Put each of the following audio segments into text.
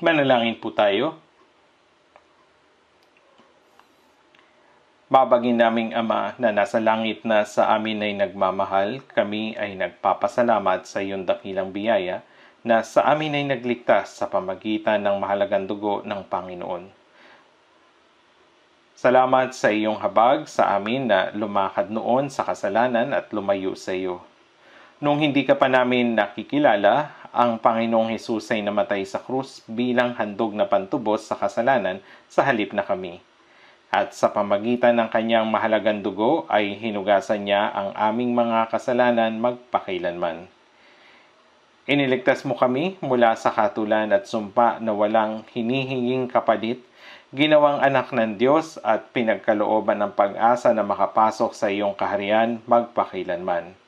Manalangin po tayo. Babagin naming Ama na nasa langit na sa amin ay nagmamahal, kami ay nagpapasalamat sa iyong dakilang biyaya na sa amin ay nagligtas sa pamagitan ng mahalagang dugo ng Panginoon. Salamat sa iyong habag sa amin na lumakad noon sa kasalanan at lumayo sa iyo. Nung hindi ka pa namin nakikilala, ang Panginoong Hesus ay namatay sa krus bilang handog na pantubos sa kasalanan sa halip na kami. At sa pamagitan ng kanyang mahalagang dugo ay hinugasan niya ang aming mga kasalanan magpakailanman. Iniligtas mo kami mula sa katulan at sumpa na walang hinihinging kapalit, ginawang anak ng Diyos at pinagkalooban ng pag-asa na makapasok sa iyong kaharian magpakailanman.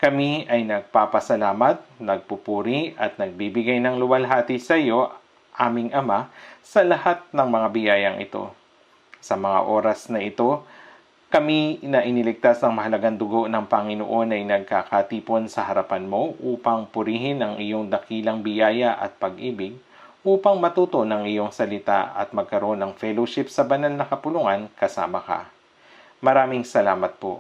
Kami ay nagpapasalamat, nagpupuri at nagbibigay ng luwalhati sa iyo, aming Ama, sa lahat ng mga biyayang ito. Sa mga oras na ito, kami na iniligtas ng mahalagang dugo ng Panginoon ay nagkakatipon sa harapan mo upang purihin ang iyong dakilang biyaya at pag-ibig, upang matuto ng iyong salita at magkaroon ng fellowship sa banal na kapulungan kasama ka. Maraming salamat po.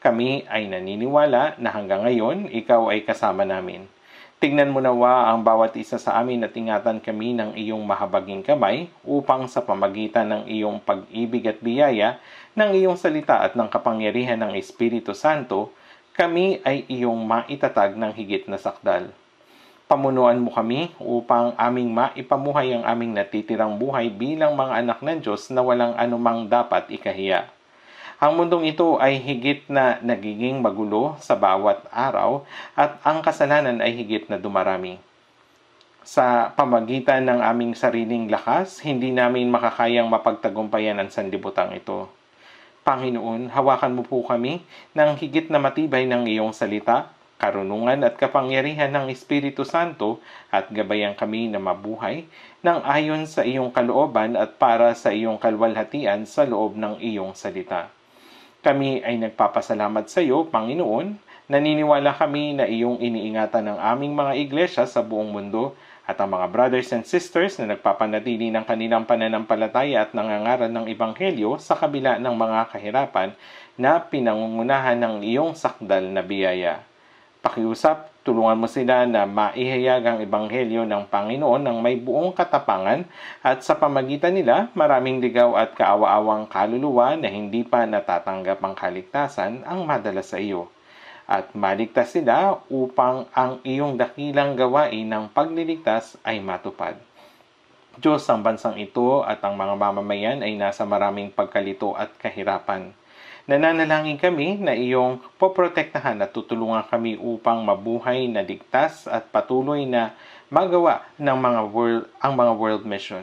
Kami ay naniniwala na hanggang ngayon, ikaw ay kasama namin. Tignan mo nawa ang bawat isa sa amin at ingatan kami ng iyong mahabaging kamay upang sa pamagitan ng iyong pag-ibig at biyaya, ng iyong salita at ng kapangyarihan ng Espiritu Santo, kami ay iyong maitatag ng higit na sakdal. Pamunuan mo kami upang aming maipamuhay ang aming natitirang buhay bilang mga anak ng Diyos na walang anumang dapat ikahiya. Ang mundong ito ay higit na nagiging magulo sa bawat araw at ang kasalanan ay higit na dumarami. Sa pamagitan ng aming sariling lakas, hindi namin makakayang mapagtagumpayan ang sanlibutan ito. Panginoon, hawakan mo po kami ng higit na matibay ng iyong salita, karunungan at kapangyarihan ng Espiritu Santo at gabayan kami na mabuhay nang ayon sa iyong kalooban at para sa iyong kalwalhatian sa loob ng iyong salita. Kami ay nagpapasalamat sa iyo, Panginoon. Naniniwala kami na iyong iniingatan ng aming mga iglesia sa buong mundo at ang mga brothers and sisters na nagpapanatili ng kanilang pananampalataya at nangangaral ng Ebanghelyo sa kabila ng mga kahirapan na pinangungunahan ng iyong sakdal na biyaya. Pakiusap, tulungan mo sila na maihayag ang Ebanghelyo ng Panginoon ng may buong katapangan at sa pamagitan nila maraming ligaw at kaawa-awang kaluluwa na hindi pa natatanggap ang kaligtasan ang madala sa iyo. At maligtas sila upang ang iyong dakilang gawain ng pagliligtas ay matupad. Diyos, ang bansang ito at ang mga mamamayan ay nasa maraming pagkalito at kahirapan. Nananalangin kami na iyong poprotektahan at tutulungan kami upang mabuhay na ligtas at patuloy na magawa ng ang mga world mission.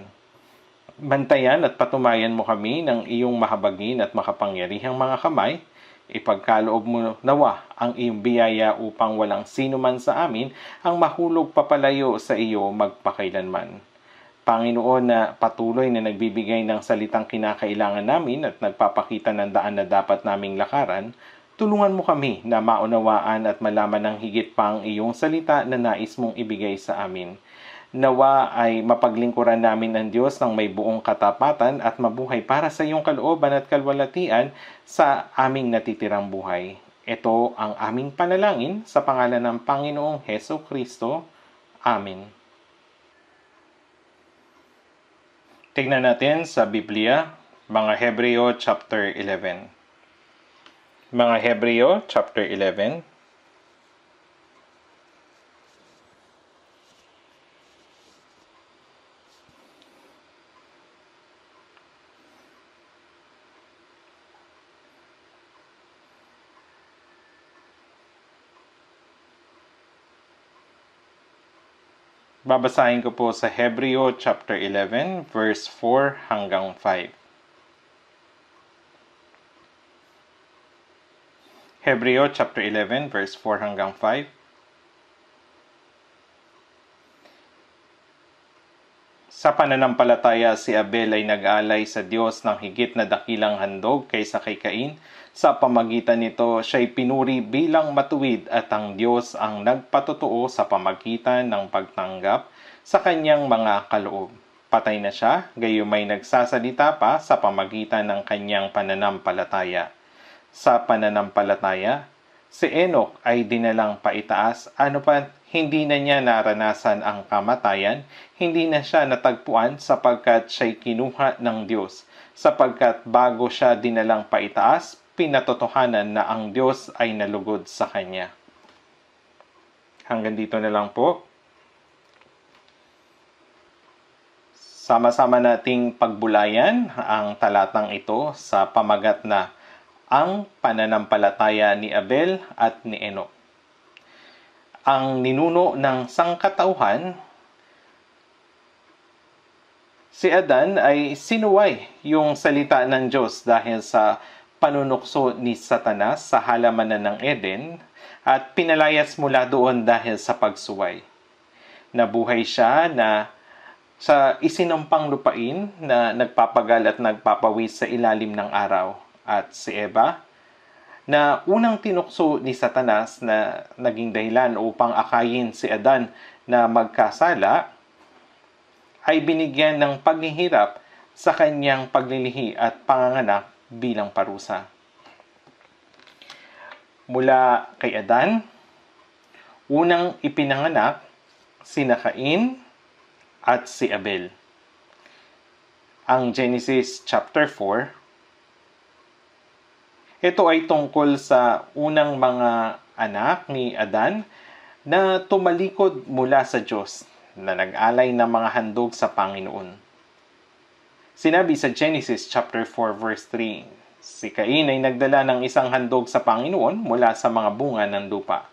Bantayan at patumayan mo kami ng iyong mahabagin at makapangyarihang mga kamay. Ipagkaloob mo nawa ang iyong biyaya upang walang sino man sa amin ang mahulog papalayo sa iyo magpakailanman. Panginoon, na patuloy na nagbibigay ng salitang kinakailangan namin at nagpapakita ng daan na dapat naming lakaran, tulungan mo kami na maunawaan at malaman ng higit pa ang iyong salita na nais mong ibigay sa amin. Nawa ay mapaglingkuran namin ang Diyos ng may buong katapatan at mabuhay para sa iyong kalooban at kalwalatian sa aming natitirang buhay. Ito ang aming panalangin sa pangalan ng Panginoong Hesukristo. Amen. Tignan natin sa Biblia, mga Hebreo chapter 11. Mga Hebreo chapter 11. Babasahin ko po sa Hebreo chapter 11, verse 4 hanggang 5. Hebreo chapter 11, verse 4 hanggang 5. Sa pananampalataya, si Abel ay nag-alay sa Diyos ng higit na dakilang handog kaysa kay Cain. Sa pamagitan nito, siya'y pinuri bilang matuwid at ang Diyos ang nagpatotoo sa pamagitan ng pagtanggap sa kanyang mga kaloob. Patay na siya, gayumay nagsasalita pa sa pamagitan ng kanyang pananampalataya. Sa pananampalataya, si Enoch ay dinalang paitaas, ano pa hindi na niya naranasan ang kamatayan, hindi na siya natagpuan sapagkat siya'y kinuha ng Diyos, sapagkat bago siya dinalang paitaas, pinatotohanan na ang Diyos ay nalugod sa kanya. Hanggang dito na lang po. Sama-sama nating pagbulayan ang talatang ito sa pamagat na ang pananampalataya ni Abel at ni Enoch. Ang ninuno ng sangkatauhan, si Adan ay sinuway yung salita ng Diyos dahil sa panunukso ni Satanas sa halamanan ng Eden at pinalayas mula doon dahil sa pagsuway. Nabuhay siya na sa isinampang lupain na nagpapagal at nagpapawis sa ilalim ng araw. At si Eva, na unang tinukso ni Satanas na naging dahilan upang akayin si Adan na magkasala, ay binigyan ng paghihirap sa kanyang paglilihi at panganganak bilang parusa. Mula kay Adan, unang ipinanganak sina Cain at si Abel. Ang Genesis chapter 4, ito ay tungkol sa unang mga anak ni Adan na tumalikod mula sa Diyos na nag-alay ng mga handog sa Panginoon. Sinabi sa Genesis chapter 4 verse 3, si Cain ay nagdala ng isang handog sa Panginoon mula sa mga bunga ng lupa.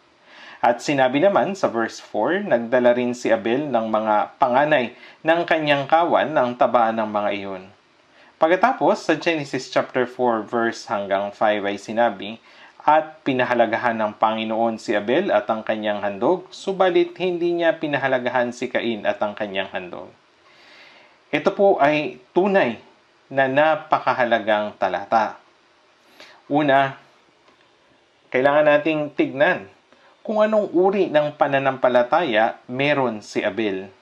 At sinabi naman sa verse 4, nagdala rin si Abel ng mga panganay ng kanyang kawan ng taba ng mga iyon. Pagkatapos, sa Genesis chapter 4 verse hanggang 5 ay sinabi, at pinahalagahan ng Panginoon si Abel at ang kanyang handog, subalit hindi niya pinahalagahan si Cain at ang kanyang handog. Ito po ay tunay na napakahalagang talata. Una, kailangan nating tignan kung anong uri ng pananampalataya meron si Abel.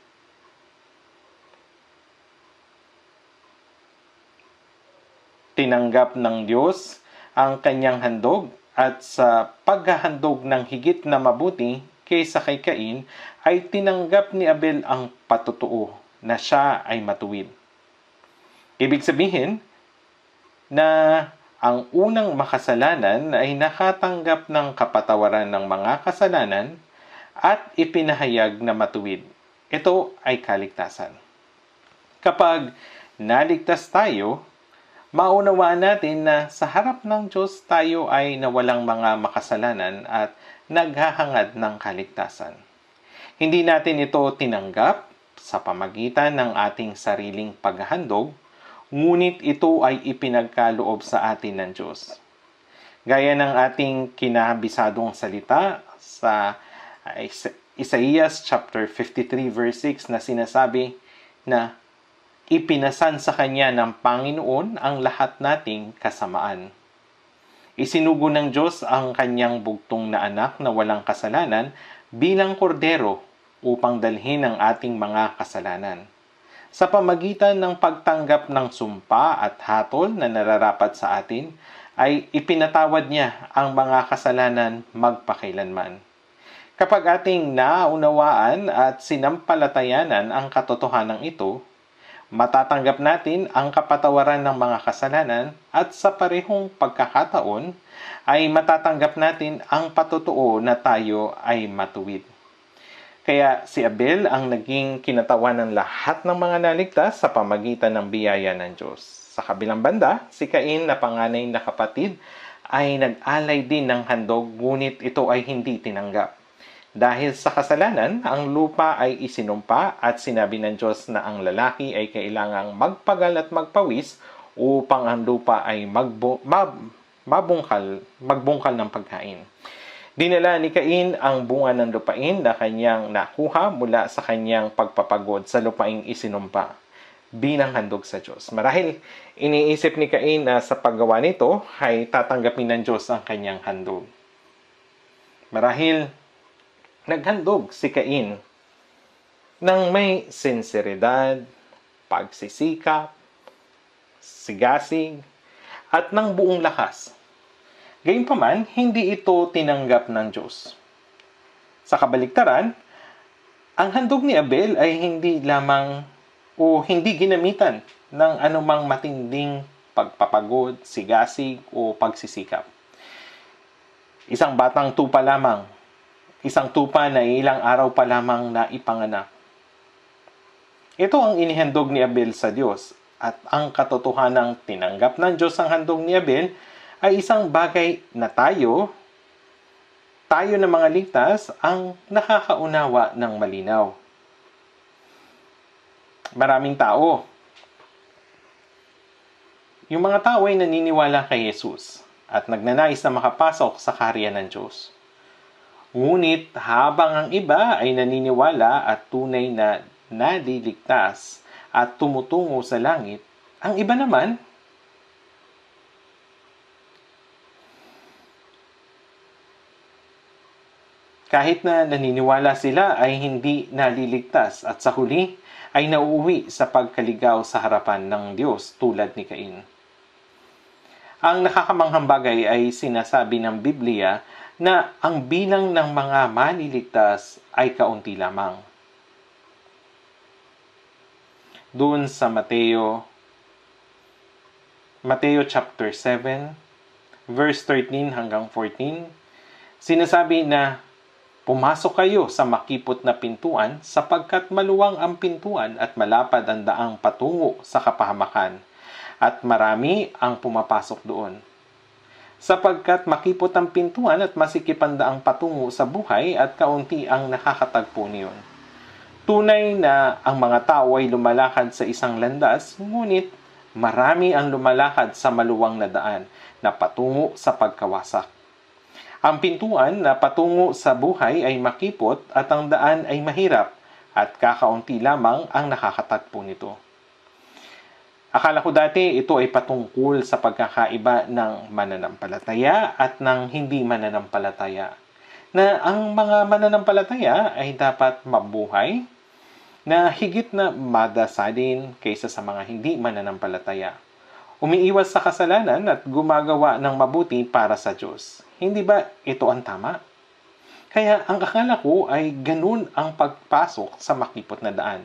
Tinanggap ng Diyos ang kanyang handog at sa paghahandog ng higit na mabuti kaysa kay Cain ay tinanggap ni Abel ang patutuo na siya ay matuwid. Ibig sabihin na ang unang makasalanan ay nakatanggap ng kapatawaran ng mga kasalanan at ipinahayag na matuwid. Ito ay kaligtasan. Kapag naligtas tayo, maunawaan natin na sa harap ng Diyos tayo ay nawalang mga makasalanan at naghahangad ng kaligtasan. Hindi natin ito tinanggap sa pamagitan ng ating sariling paghahandog, ngunit ito ay ipinagkaloob sa atin ng Diyos. Gaya ng ating kinabisadong salita sa Isaiah chapter 53 verse 6 na sinasabi na ipinasan sa Kanya ng Panginoon ang lahat nating kasamaan. Isinugo ng Diyos ang Kanyang bugtong na anak na walang kasalanan bilang kordero upang dalhin ang ating mga kasalanan. Sa pamagitan ng pagtanggap ng sumpa at hatol na nararapat sa atin, ay ipinatawad niya ang mga kasalanan magpakailanman. Kapag ating naunawaan at sinampalatayanan ang katotohanan ito, matatanggap natin ang kapatawaran ng mga kasalanan at sa parehong pagkakataon ay matatanggap natin ang patutuo na tayo ay matuwid. Kaya si Abel ang naging kinatawan ng lahat ng mga naligtas sa pamagitan ng biyaya ng Diyos. Sa kabilang banda, si Cain na panganay na kapatid ay nag-alay din ng handog ngunit ito ay hindi tinanggap. Dahil sa kasalanan, ang lupa ay isinumpa at sinabi ng Diyos na ang lalaki ay kailangang magpagal at magpawis upang ang lupa ay magbungkal ng pagkain. Dinala ni Cain ang bunga ng lupain na kanyang nakuha mula sa kanyang pagpapagod sa lupaing isinumpa bilang handog sa Diyos. Marahil iniisip ni Cain na sa paggawa nito ay tatanggapin ng Diyos ang kanyang handog. Marahil naghandog si Cain ng may sinseridad, pagsisikap, sigasig, at ng buong lakas. Gayunpaman, hindi ito tinanggap ng Diyos. Sa kabaliktaran, ang handog ni Abel ay hindi lamang o hindi ginamitan ng anumang matinding pagpapagod, sigasig o pagsisikap. Isang batang tupa lamang, isang tupa na ilang araw pa lamang na ipanganak. Ito ang inihandog ni Abel sa Diyos at ang katotohanang tinanggap ng Diyos ang handog ni Abel ay isang bagay na tayo na mga ligtas ang nakakaunawa ng malinaw. Maraming tao. Yung mga tao ay naniniwala kay Jesus at nagnanais na makapasok sa kaharian ng Diyos. Ngunit habang ang iba ay naniniwala at tunay na naliligtas at tumutungo sa langit, ang iba naman kahit na naniniwala sila ay hindi naliligtas at sa huli ay nauuwi sa pagkaligaw sa harapan ng Diyos tulad ni Cain. Ang nakakamanghang bagay ay sinasabi ng Biblia na ang bilang ng mga maliligtas ay kaunti lamang. Doon sa Mateo chapter 7, verse 13 hanggang 14, sinasabi na, "Pumasok kayo sa makipot na pintuan sapagkat maluwang ang pintuan at malapad ang daang patungo sa kapahamakan, at marami ang pumapasok doon. Sapagkat makipot ang pintuan at masikip ang daang patungo sa buhay at kaunti ang nakakatagpo niyon. Tunay na ang mga tao ay lumalakad sa isang landas, ngunit marami ang lumalakad sa maluwang na daan na patungo sa pagkawasak. Ang pintuan na patungo sa buhay ay makipot at ang daan ay mahirap at kakaunti lamang ang nakakatagpo nito." Akala ko dati ito ay patungkol sa pagkakaiba ng mananampalataya at ng hindi mananampalataya. Na ang mga mananampalataya ay dapat mabuhay na higit na madasalin kaysa sa mga hindi mananampalataya. Umiiwas sa kasalanan at gumagawa ng mabuti para sa Diyos. Hindi ba ito ang tama? Kaya ang akala ko ay ganun ang pagpasok sa makipot na daan.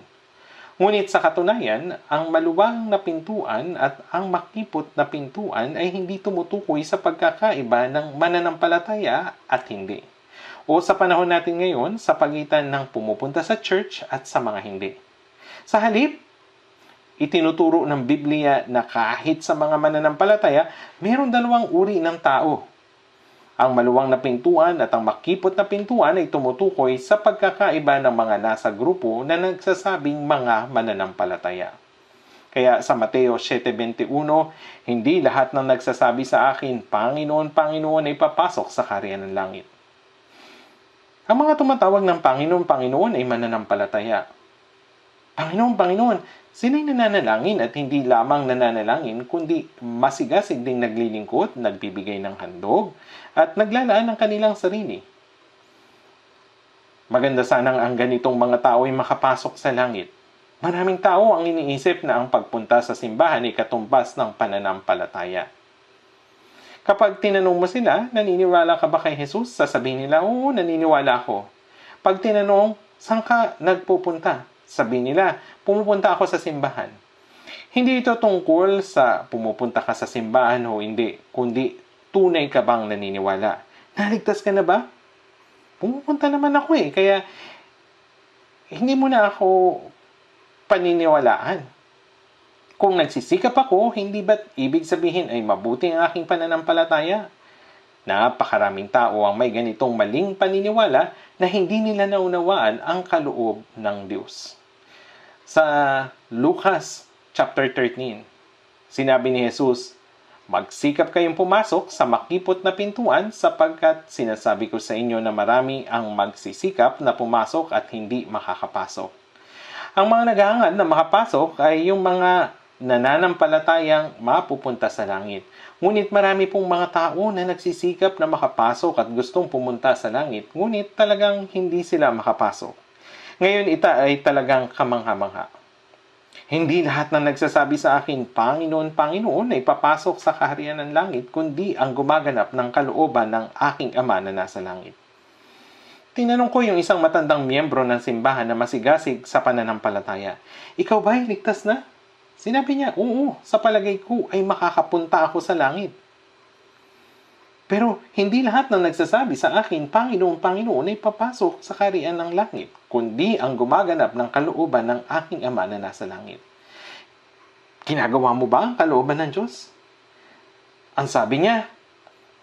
Ngunit sa katunayan, ang maluwang na pintuan at ang makipot na pintuan ay hindi tumutukoy sa pagkakaiba ng mananampalataya at hindi. O sa panahon natin ngayon, sa pagitan ng pumupunta sa church at sa mga hindi. Sa halip, itinuturo ng Biblia na kahit sa mga mananampalataya, mayroong dalawang uri ng tao. Ang maluwang na pintuan at ang makipot na pintuan ay tumutukoy sa pagkakaiba ng mga nasa grupo na nagsasabing mga mananampalataya. Kaya sa Mateo 7:21, hindi lahat ng nagsasabi sa akin, "Panginoon, Panginoon," ay papasok sa kaharian ng langit. Ang mga tumatawag ng Panginoon, Panginoon ay mananampalataya. "Panginoon, Panginoon," sila'y nananalangin at hindi lamang nananalangin, kundi masigasig ding naglilingkod, nagbibigay ng handog, at naglalaan ng kanilang sarili. Maganda sanang ang ganitong mga tao ay makapasok sa langit. Maraming tao ang iniisip na ang pagpunta sa simbahan ay katumbas ng pananampalataya. Kapag tinanong mo sila, "Naniniwala ka ba kay Jesus?" sasabihin nila, "Oo, naniniwala ako." Pag tinanong, "Saan ka nagpupunta?" sabihin nila, "Pumupunta ako sa simbahan." Hindi ito tungkol sa pumupunta ka sa simbahan o hindi, kundi tunay ka bang naniniwala? Naligtas ka na ba? Pumupunta naman ako kaya hindi mo na ako paniniwalaan. Kung nagsisikap ako, hindi ba't ibig sabihin ay mabuti ang aking pananampalataya? Napakaraming tao ang may ganitong maling paniniwala na hindi nila naunawaan ang kaloob ng Diyos. Sa Lucas chapter 13, sinabi ni Jesus, "Magsikap kayong pumasok sa makipot na pintuan sapagkat sinasabi ko sa inyo na marami ang magsisikap na pumasok at hindi makakapasok." Ang mga naghahangad na makapasok ay yung mga nananampalatayang mapupunta sa langit. Ngunit marami pong mga tao na nagsisikap na makapasok at gustong pumunta sa langit, ngunit talagang hindi sila makapasok. Ngayon ita ay talagang kamangha-mangha. Hindi lahat ng nagsasabi sa akin, Panginoon, Panginoon, ay papasok sa kaharian ng langit, kundi ang gumaganap ng kalooban ng aking Ama na nasa langit. Tinanong ko yung isang matandang miyembro ng simbahan na masigasig sa pananampalataya, ikaw ba ay ligtas na? Sinabi niya, oo, sa palagay ko ay makakapunta ako sa langit. Pero hindi lahat ng nagsasabi sa akin, Panginoon, Panginoon, ay papasok sa kaharian ng langit, kundi ang gumaganap ng kalooban ng aking Ama na nasa langit. Ginagawa mo ba ang kalooban ng Diyos? Ang sabi niya,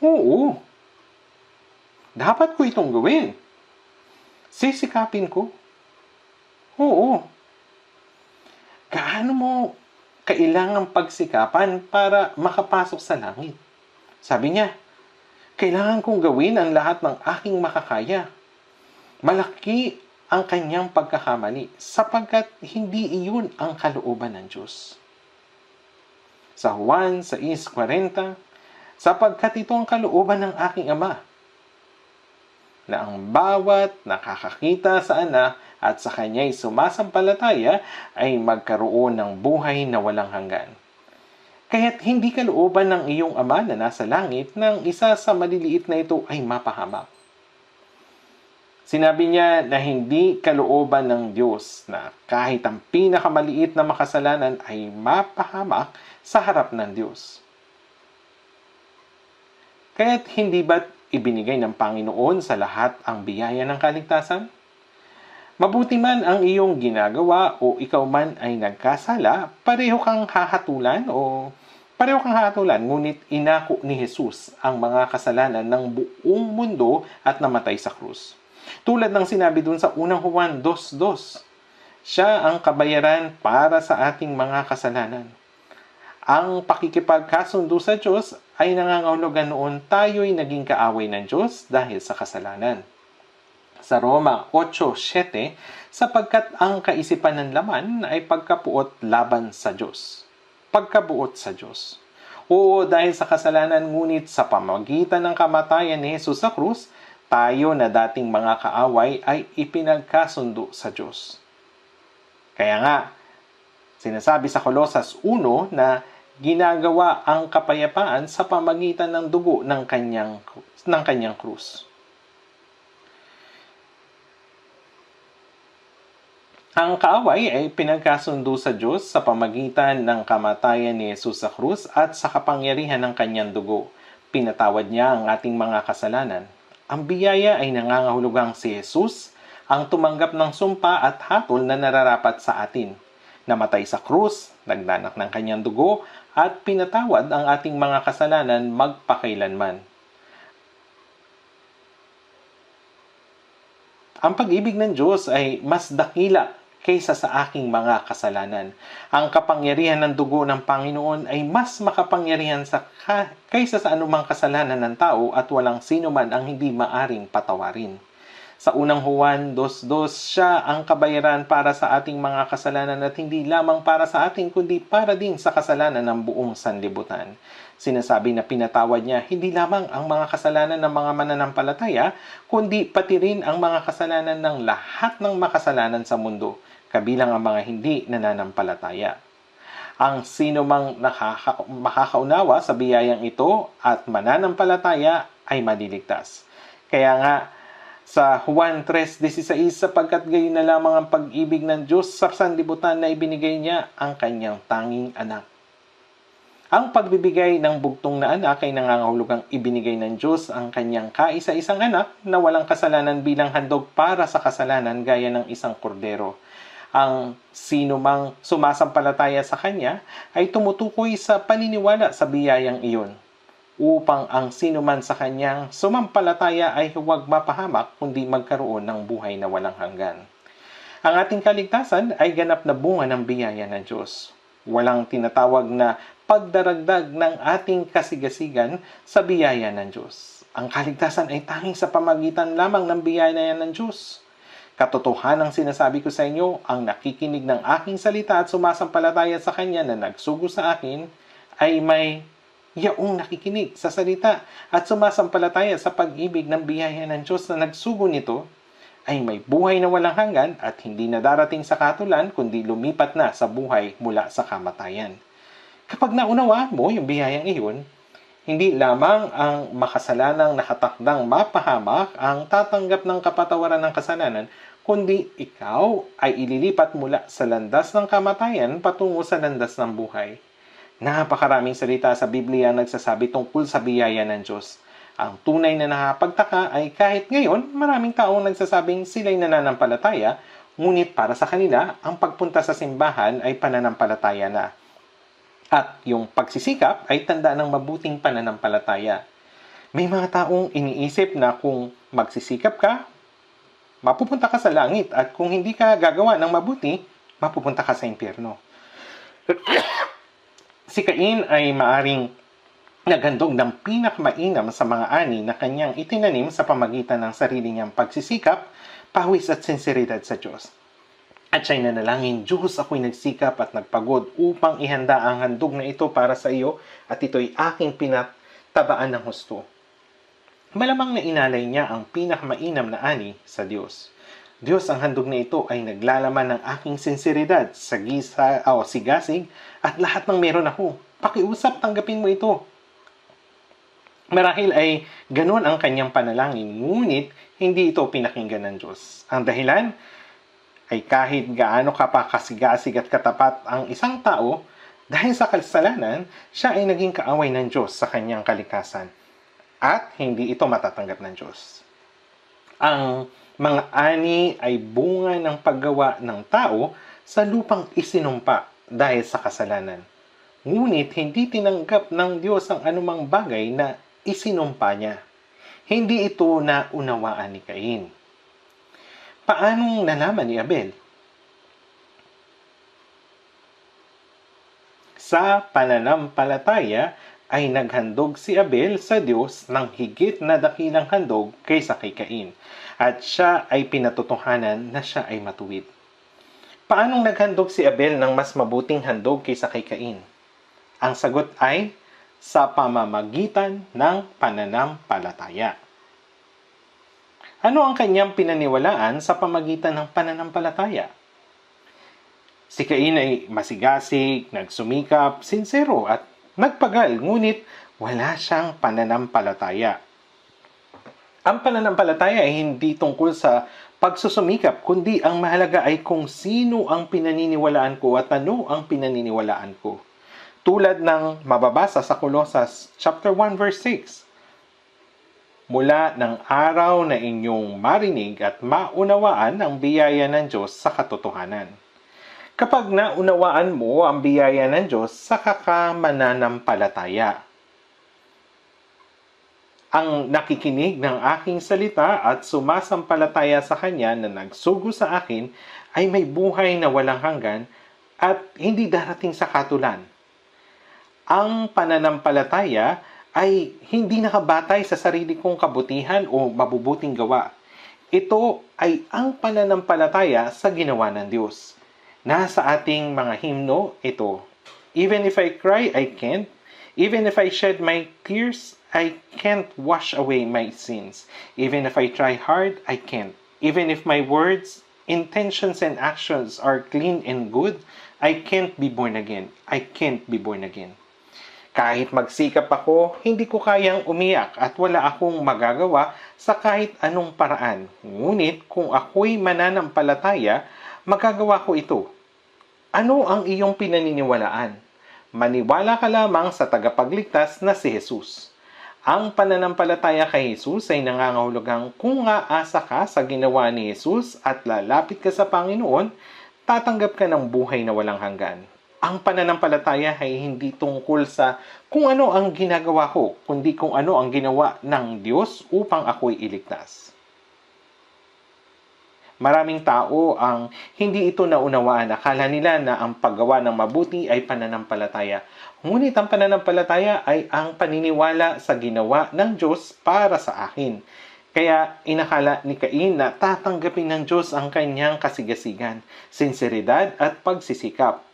oo. Dapat ko itong gawin. Sisikapin ko. Oo. Gaano mo kailangang pagsikapan para makapasok sa langit? Sabi niya, kailangan kong gawin ang lahat ng aking makakaya. Malaki ang kanyang pagkakamali sapagkat hindi iyon ang kalooban ng Diyos. Sa Juan 6:40, sapagkat ito ang kalooban ng aking Ama, na ang bawat nakakakita sa anak at sa kanya'y sumasampalataya ay magkaroon ng buhay na walang hanggan. Kaya't hindi kalooban ng iyong Ama na nasa langit nang isa sa maliliit na ito ay mapahamak. Sinabi niya na hindi kalooban ng Diyos na kahit ang pinakamaliit na makasalanan ay mapahamak sa harap ng Diyos. Kaya't hindi ba't ibinigay ng Panginoon sa lahat ang biyaya ng kaligtasan? Mabuti man ang iyong ginagawa o ikaw man ay nagkasala, pareho kang hahatulan, ngunit inako ni Jesus ang mga kasalanan ng buong mundo at namatay sa krus. Tulad ng sinabi dun sa unang Juan 2:2, siya ang kabayaran para sa ating mga kasalanan. Ang pakikipagkasundo sa Diyos ay nangangahulugan noon tayo'y naging kaaway ng Diyos dahil sa kasalanan. Sa Roma 8:7, sapagkat ang kaisipan ng laman ay pagkabuot laban sa Diyos. Pagkabuot sa Diyos. Oo, dahil sa kasalanan, ngunit sa pamamagitan ng kamatayan ni Jesus sa krus, tayo na dating mga kaaway ay ipinagkasundo sa Diyos. Kaya nga, sinasabi sa Kolosas 1 na ginagawa ang kapayapaan sa pamamagitan ng dugo ng kanyang krus. Ang kaaway ay pinagkasundo sa Diyos sa pamamagitan ng kamatayan ni Jesus sa krus at sa kapangyarihan ng kanyang dugo. Pinatawad niya ang ating mga kasalanan. Ang biyaya ay nangangahulugang si Jesus ang tumanggap ng sumpa at hatol na nararapat sa atin. Namatay sa krus, nagdanak ng kanyang dugo, at pinatawad ang ating mga kasalanan magpakailanman. Ang pag-ibig ng Diyos ay mas dakila kaysa sa aking mga kasalanan. Ang kapangyarihan ng dugo ng Panginoon ay mas makapangyarihan kaysa sa anumang kasalanan ng tao at walang sino man ang hindi maaring patawarin. Sa unang Juan 2:2, siya ang kabayaran para sa ating mga kasalanan at hindi lamang para sa atin kundi para din sa kasalanan ng buong sanlibutan. Sinasabi na pinatawad niya hindi lamang ang mga kasalanan ng mga mananampalataya, kundi pati rin ang mga kasalanan ng lahat ng makasalanan sa mundo, kabilang ang mga hindi nananampalataya. Ang sino mang makakaunawa sa biyayang ito at mananampalataya ay maliligtas. Kaya nga, sa Juan 3:16, sapagkat gayon na lamang ang pag-ibig ng Diyos sa sanlibutan na ibinigay niya ang kanyang tanging anak. Ang pagbibigay ng bugtong na anak ay nangangahulugang ibinigay ng Diyos ang kanyang kaisa-isang anak na walang kasalanan bilang handog para sa kasalanan gaya ng isang kordero. Ang sino mang sumasampalataya sa kanya ay tumutukoy sa paniniwala sa biyayang iyon, upang ang sino man sa kanyang sumampalataya ay huwag mapahamak kundi magkaroon ng buhay na walang hanggan. Ang ating kaligtasan ay ganap na bunga ng biyaya ng Diyos. Walang tinatawag na pagdaragdag ng ating kasigasigan sa biyaya ng Diyos. Ang kaligtasan ay tanging sa pamagitan lamang ng biyaya ng Diyos. Katotohanang sinasabi ko sa inyo, ang nakikinig ng aking salita at sumasampalataya sa Kanya na nagsugo sa akin ay may yaong nakikinig sa salita at sumasampalataya sa pag-ibig ng biyaya ng Diyos na nagsugo nito ay may buhay na walang hanggan at hindi na darating sa katulan kundi lumipat na sa buhay mula sa kamatayan. Kapag naunawaan mo yung biyayang iyon, hindi lamang ang makasalanang nakatakdang mapahamak ang tatanggap ng kapatawaran ng kasalanan, kundi ikaw ay ililipat mula sa landas ng kamatayan patungo sa landas ng buhay. Napakaraming salita sa Biblia ang nagsasabi tungkol sa biyaya ng Diyos. Ang tunay na nakapagtaka ay kahit ngayon maraming taong nagsasabing sila'y nananampalataya, ngunit para sa kanila ang pagpunta sa simbahan ay pananampalataya na. At yung pagsisikap ay tanda ng mabuting pananampalataya. May mga taong iniisip na kung magsisikap ka, mapupunta ka sa langit at kung hindi ka gagawa ng mabuti, mapupunta ka sa impyerno. Si Cain ay maaring naghandog ng pinakamainam sa mga ani na kanyang itinanim sa pamagitan ng sarili niyang pagsisikap, pawis at sinseridad sa Diyos. At siya'y nanalangin, Diyos, ako'y nagsikap at nagpagod upang ihanda ang handog na ito para sa iyo at ito'y aking pinatabaan ng husto. Malamang na inalay niya ang pinakamainam na ani sa Diyos. Diyos, ang handog na ito ay naglalaman ng aking sinseridad, sigasig at lahat ng meron ako. Pakiusap, tanggapin mo ito. Marahil ay ganun ang kanyang panalangin, ngunit hindi ito pinakinggan ng Diyos. Ang dahilan ay kahit gaano ka pa kasigasig at katapat ang isang tao, dahil sa kasalanan, siya ay naging kaaway ng Diyos sa kanyang kalikasan. At hindi ito matatanggap ng Diyos. Ang mga ani ay bunga ng paggawa ng tao sa lupang isinumpa dahil sa kasalanan. Ngunit hindi tinanggap ng Diyos ang anumang bagay na isinumpa niya. Hindi ito naunawaan ni Cain. Paanong nalaman ni Abel? Sa pananampalataya ay naghandog si Abel sa Diyos ng higit na dakilang handog kaysa kay Cain, at siya ay pinatotohanan na siya ay matuwid. Paanong naghandog si Abel ng mas mabuting handog kaysa kay Cain? Ang sagot ay sa pamamagitan ng pananampalataya. Ano ang kanyang pinaniwalaan sa pamagitan ng pananampalataya? Si Cain ay masigasig, nagsumikap, sincero at nagpagal, ngunit wala siyang pananampalataya. Ang pananampalataya ay hindi tungkol sa pagsusumikap, kundi ang mahalaga ay kung sino ang pinaniniwalaan ko at ano ang pinaniniwalaan ko. Tulad ng mababasa sa Colosas chapter 1 verse 6. Mula ng araw na inyong marinig at maunawaan ang biyaya ng Diyos sa katotohanan. Kapag naunawaan mo ang biyaya ng Diyos, saka ka mananampalataya. Ang nakikinig ng aking salita at sumasampalataya sa Kanya na nagsugo sa akin ay may buhay na walang hanggan at hindi darating sa katulan. Ang pananampalataya ay hindi nakabatay sa sarili kong kabutihan o mabubuting gawa. Ito ay ang pananampalataya sa ginawa ng Diyos. Nasa ating mga himno ito. Even if I cry, I can't. Even if I shed my tears, I can't wash away my sins. Even if I try hard, I can't. Even if my words, intentions, and actions are clean and good, I can't be born again. I can't be born again. Kahit magsikap ako, hindi ko kayang umiyak at wala akong magagawa sa kahit anong paraan. Ngunit kung ako'y mananampalataya, magagawa ko ito. Ano ang iyong pinaniniwalaan? Maniwala ka lamang sa tagapagligtas na si Jesus. Ang pananampalataya kay Jesus ay nangangahulugang kung aasa ka sa ginawa ni Jesus at lalapit ka sa Panginoon, tatanggap ka ng buhay na walang hanggan. Ang pananampalataya ay hindi tungkol sa kung ano ang ginagawa ko, kundi kung ano ang ginawa ng Diyos upang ako'y iligtas. Maraming tao ang hindi ito naunawaan. Akala nila na ang paggawa ng mabuti ay pananampalataya. Ngunit ang pananampalataya ay ang paniniwala sa ginawa ng Diyos para sa akin. Kaya inakala ni Cain na tatanggapin ng Diyos ang kanyang kasigasigan, sinseridad at pagsisikap,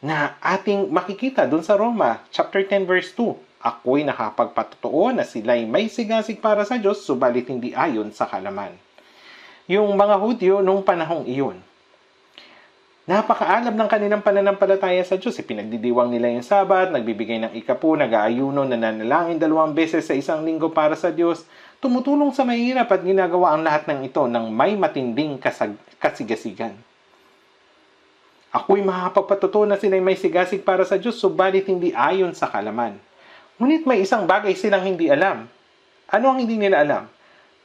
na ating makikita dun sa Roma, chapter 10, verse 2. Ako'y nakapagpatotoo na sila'y may sigasig para sa Diyos, subalit hindi ayon sa kalaman. Yung mga Hudyo nung panahong iyon, napakaalam ng kanilang pananampalataya sa Diyos. Pinagdidiwang nila yung Sabat, nagbibigay ng ikapu, nag-aayuno, nananalangin 2 beses sa isang linggo para sa Diyos, tumutulong sa mahirap at ginagawa ang lahat ng ito ng may matinding kasigasigan. Ako'y makakapagpatuto na sila'y may sigasig para sa Diyos, subalit hindi ayon sa kalaman. Ngunit may isang bagay silang hindi alam. Ano ang hindi nila alam?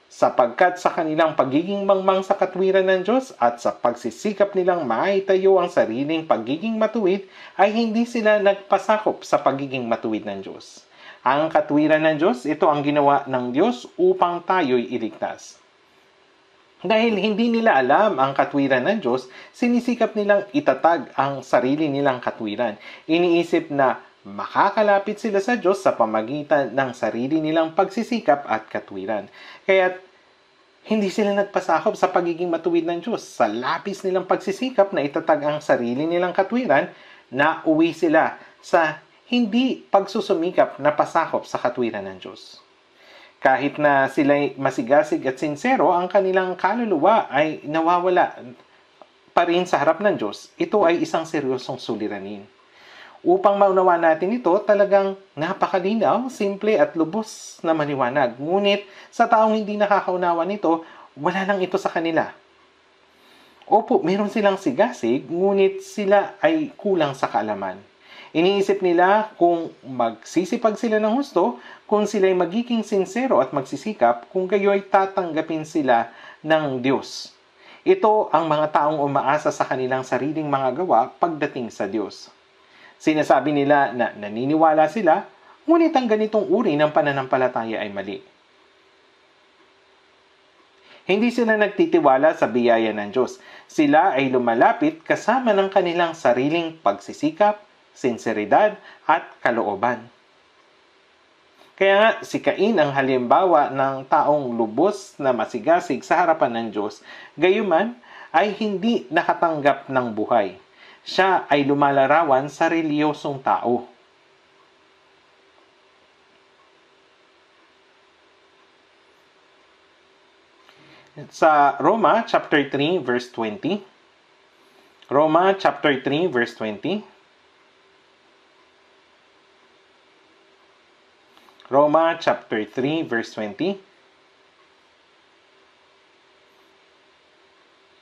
Sapagkat sa kanilang pagiging mangmang sa katwiran ng Diyos at sa pagsisikap nilang maitayo ang sariling pagiging matuwid, ay hindi sila nagpasakop sa pagiging matuwid ng Diyos. Ang katwiran ng Diyos, ito ang ginawa ng Diyos upang tayo'y iligtas. Dahil hindi nila alam ang katwiran ng Diyos, sinisikap nilang itatag ang sarili nilang katwiran. Iniisip na makakalapit sila sa Diyos sa pamagitan ng sarili nilang pagsisikap at katwiran. Kaya hindi sila nagpasakop sa pagiging matuwid ng Diyos. Sa lapis nilang pagsisikap na itatag ang sarili nilang katwiran, nauwi sila sa hindi pagsusumikap na pasakop sa katwiran ng Diyos. Kahit na sila'y masigasig at sincero, ang kanilang kaluluwa ay nawawala pa rin sa harap ng Diyos. Ito ay isang seryosong suliranin. Upang maunawa natin ito, talagang napakalinaw, simple at lubos na maliwanag. Ngunit sa taong hindi nakakaunawa nito, wala lang ito sa kanila. Opo, meron silang sigasig, ngunit sila ay kulang sa kaalaman. Iniisip nila kung magsisipag sila ng husto, kung sila'y magiging sincero at magsisikap, kung gayo'y tatanggapin sila ng Diyos. Ito ang mga taong umaasa sa kanilang sariling mga gawa pagdating sa Diyos. Sinasabi nila na naniniwala sila, ngunit ang ganitong uri ng pananampalataya ay mali. Hindi sila nagtitiwala sa biyaya ng Diyos. Sila ay lumalapit kasama ng kanilang sariling pagsisikap, sinseridad at kalooban. Kaya nga, si Cain ang halimbawa ng taong lubos na masigasig sa harapan ng Diyos, gayuman ay hindi nakatanggap ng buhay. Siya ay lumalarawan sa reliyosong tao. Sa Roma chapter 3 verse 20, Roma chapter 3 verse 20, Roma chapter 3 verse 20.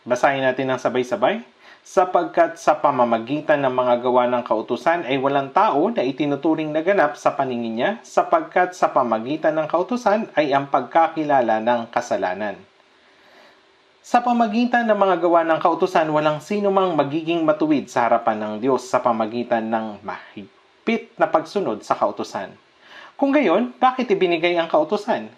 Basahin natin ng sabay-sabay. Sapagkat sa pamamagitan ng mga gawa ng kautusan ay walang tao na itinuturing na ganap sa paningin niya, sapagkat sa pamamagitan ng kautusan ay ang pagkakilala ng kasalanan. Sa pamamagitan ng mga gawa ng kautusan, walang sino mang magiging matuwid sa harapan ng Diyos sa pamamagitan ng mahigpit na pagsunod sa kautusan. Kung gayon, bakit ibinigay ang kautusan?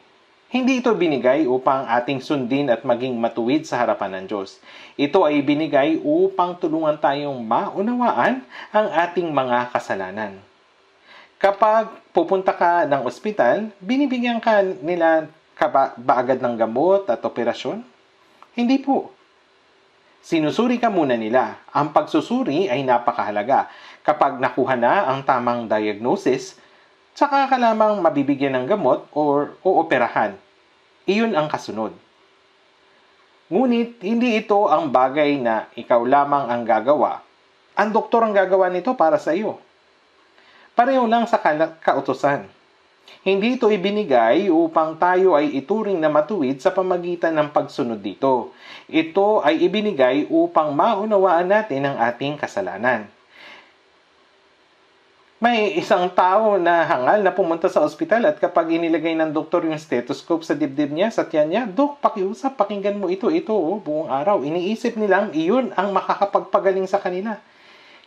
Hindi ito binigay upang ating sundin at maging matuwid sa harapan ng Diyos. Ito ay binigay upang tulungan tayong maunawaan ang ating mga kasalanan. Kapag pupunta ka ng ospital, binibigyan ka nila ba agad ng gamot at operasyon? Hindi po. Sinusuri ka muna nila. Ang pagsusuri ay napakahalaga. Kapag nakuha na ang tamang diagnosis, saka ka lamang mabibigyan ng gamot o ooperahan. Iyon ang kasunod. Ngunit, hindi ito ang bagay na ikaw lamang ang gagawa. Ang doktor ang gagawa nito para sa iyo. Pareho lang sa kautusan. Hindi ito ibinigay upang tayo ay ituring na matuwid sa pamagitan ng pagsunod dito. Ito ay ibinigay upang maunawaan natin ang ating kasalanan. May isang tao na hangal na pumunta sa ospital at kapag inilagay ng doktor yung stethoscope sa dibdib niya, sa tiyan niya, Dok, pakiusap, pakinggan mo ito, buong araw. Iniisip nilang iyon ang makakapagpagaling sa kanila.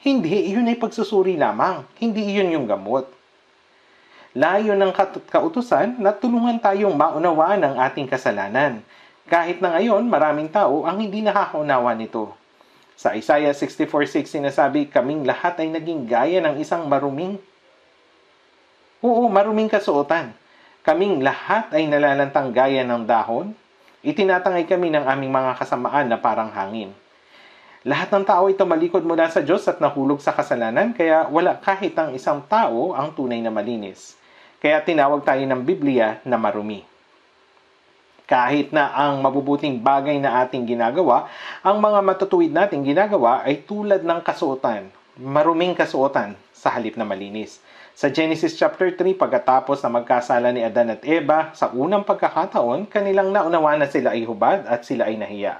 Hindi, iyon ay pagsusuri lamang. Hindi iyon yung gamot. Layo ng kautusan na tulungan tayong maunawaan ang ating kasalanan. Kahit na ngayon, maraming tao ang hindi nakakaunawa nito. Sa Isaiah 64:6 sinasabi, kaming lahat ay naging gaya ng isang maruming kasuotan. Kaming lahat ay nalalantang gaya ng dahon. Itinatangay kami ng aming mga kasamaan na parang hangin. Lahat ng tao ay tumalikod mula sa Diyos at nahulog sa kasalanan, kaya wala kahit ang isang tao ang tunay na malinis. Kaya tinawag tayo ng Biblia na marumi. Kahit na ang mabubuting bagay na ating ginagawa, ang mga matutuwid nating ginagawa ay tulad ng kasuotan, maruming kasuotan sa halip na malinis. Sa Genesis chapter 3, pagkatapos na magkasala ni Adan at Eva, sa unang pagkakataon, kanilang naunawaan na sila ay hubad at sila ay nahiya.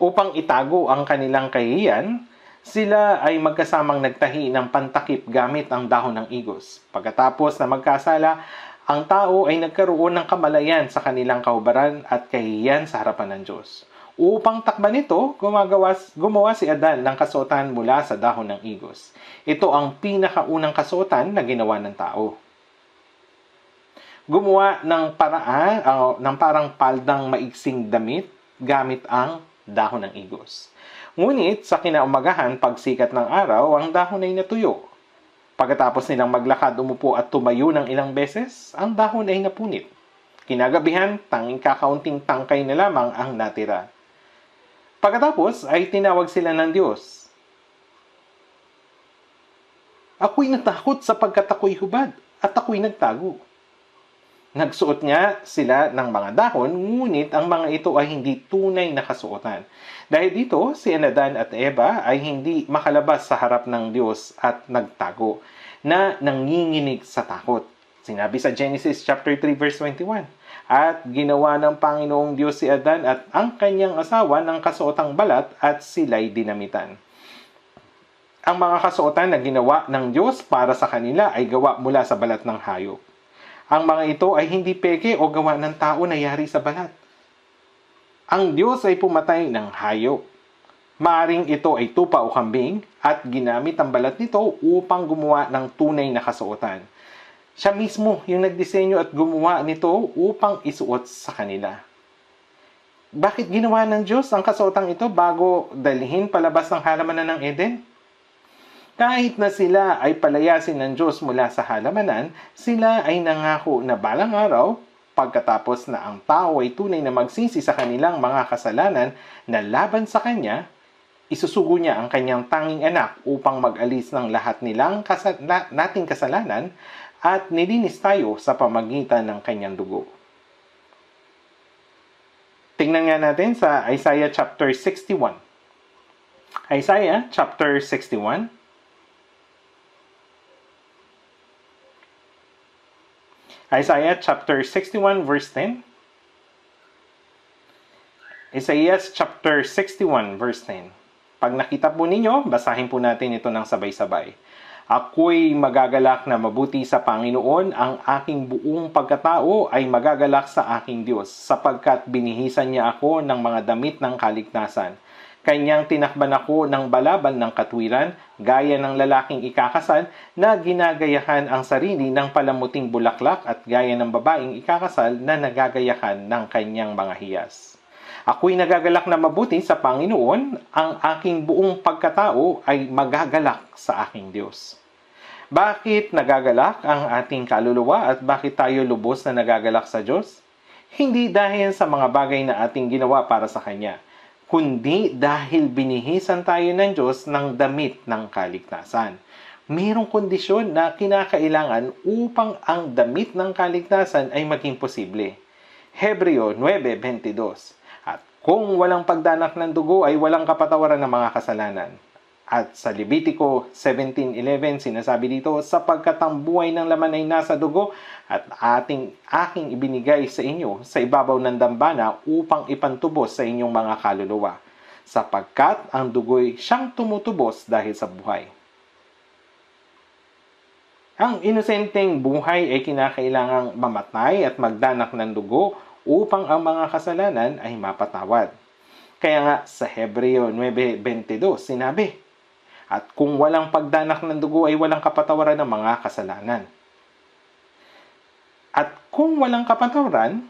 Upang itago ang kanilang kahihiyan, sila ay magkasamang nagtahi ng pantakip gamit ang dahon ng igos. Pagkatapos na magkasala, ang tao ay nagkaroon ng kamalayan sa kanilang kahubaran at kahihiyan sa harapan ng Diyos. Upang takban nito, gumawa si Adan ng kasuotan mula sa dahon ng igos. Ito ang pinakaunang kasuotan na ginawa ng tao. Gumawa ng parang paldang maiksing damit gamit ang dahon ng igos. Ngunit sa kinaumagahan, pagsikat ng araw, ang dahon ay natuyo. Pagkatapos nilang maglakad, umupo at tumayo ng ilang beses, ang dahon ay napunit. Kinagabihan, tanging kakaunting tangkay na lamang ang natira. Pagkatapos ay tinawag sila ng Diyos. Ako'y natakot sapagkat ako'y hubad at ako'y nagtago. Nagsuot nga sila ng mga dahon, ngunit ang mga ito ay hindi tunay na kasuotan. Dahil dito, si Adan at Eva ay hindi makalabas sa harap ng Diyos at nagtago, na nanginginig sa takot. Sinabi sa Genesis chapter 3 verse 21, at ginawa ng Panginoong Diyos si Adan at ang kanyang asawa ng kasuotang balat at sila'y dinamitan. Ang mga kasuotan na ginawa ng Diyos para sa kanila ay gawa mula sa balat ng hayop. Ang mga ito ay hindi peke o gawa ng tao na yari sa balat. Ang Diyos ay pumatay ng hayop. Maaring ito ay tupa o kambing at ginamit ang balat nito upang gumawa ng tunay na kasuotan. Siya mismo yung nagdisenyo at gumawa nito upang isuot sa kanila. Bakit ginawa ng Diyos ang kasuotang ito bago dalhin palabas ng halamanan ng Eden? Kahit na sila ay palayasin ng Diyos mula sa halamanan, sila ay nangako na balang araw, pagkatapos na ang tao ay tunay na magsisi sa kanilang mga kasalanan na laban sa Kanya, isusugo niya ang Kanyang tanging anak upang mag-alis ng lahat nating kasalanan at nilinis tayo sa pamagitan ng Kanyang dugo. Tingnan nga natin sa Isaiah chapter 61. Isaiah chapter 61. Isaiah chapter 61 verse 10. Isaiah chapter 61 verse 10. Pag nakita po ninyo, basahin po natin ito ng sabay-sabay. Ako'y magagalak na mabuti sa Panginoon, ang aking buong pagkatao ay magagalak sa aking Diyos, sapagkat binihisan niya ako ng mga damit ng kaligtasan. Kanyang tinakban ako ng balabal ng katwiran, gaya ng lalaking ikakasal na ginagayahan ang sarili ng palamuting bulaklak at gaya ng babaeng ikakasal na nagagayahan ng kanyang mga hiyas. Ako'y nagagalak na mabuti sa Panginoon, ang aking buong pagkatao ay magagalak sa aking Diyos. Bakit nagagalak ang ating kaluluwa at bakit tayo lubos na nagagalak sa Diyos? Hindi dahil sa mga bagay na ating ginawa para sa Kanya, kundi dahil binihisan tayo ng Diyos ng damit ng kaligtasan. Mayroong kondisyon na kinakailangan upang ang damit ng kaligtasan ay maging posible. Hebreo 9:22. At kung walang pagdanak ng dugo ay walang kapatawaran ng mga kasalanan. At sa Levitico 17:11 sinasabi dito, sapagkat ang buhay ng laman ay nasa dugo at aking ibinigay sa inyo sa ibabaw ng dambana upang ipantubos sa inyong mga kaluluwa, sapagkat ang dugo'y siyang tumutubos dahil sa buhay. Ang inosenteng buhay ay kinakailangang mamatay at magdanak ng dugo upang ang mga kasalanan ay mapatawad. Kaya nga sa Hebreo 9:22 sinabi, at kung walang pagdanak ng dugo ay walang kapatawaran ng mga kasalanan. At kung walang kapatawaran,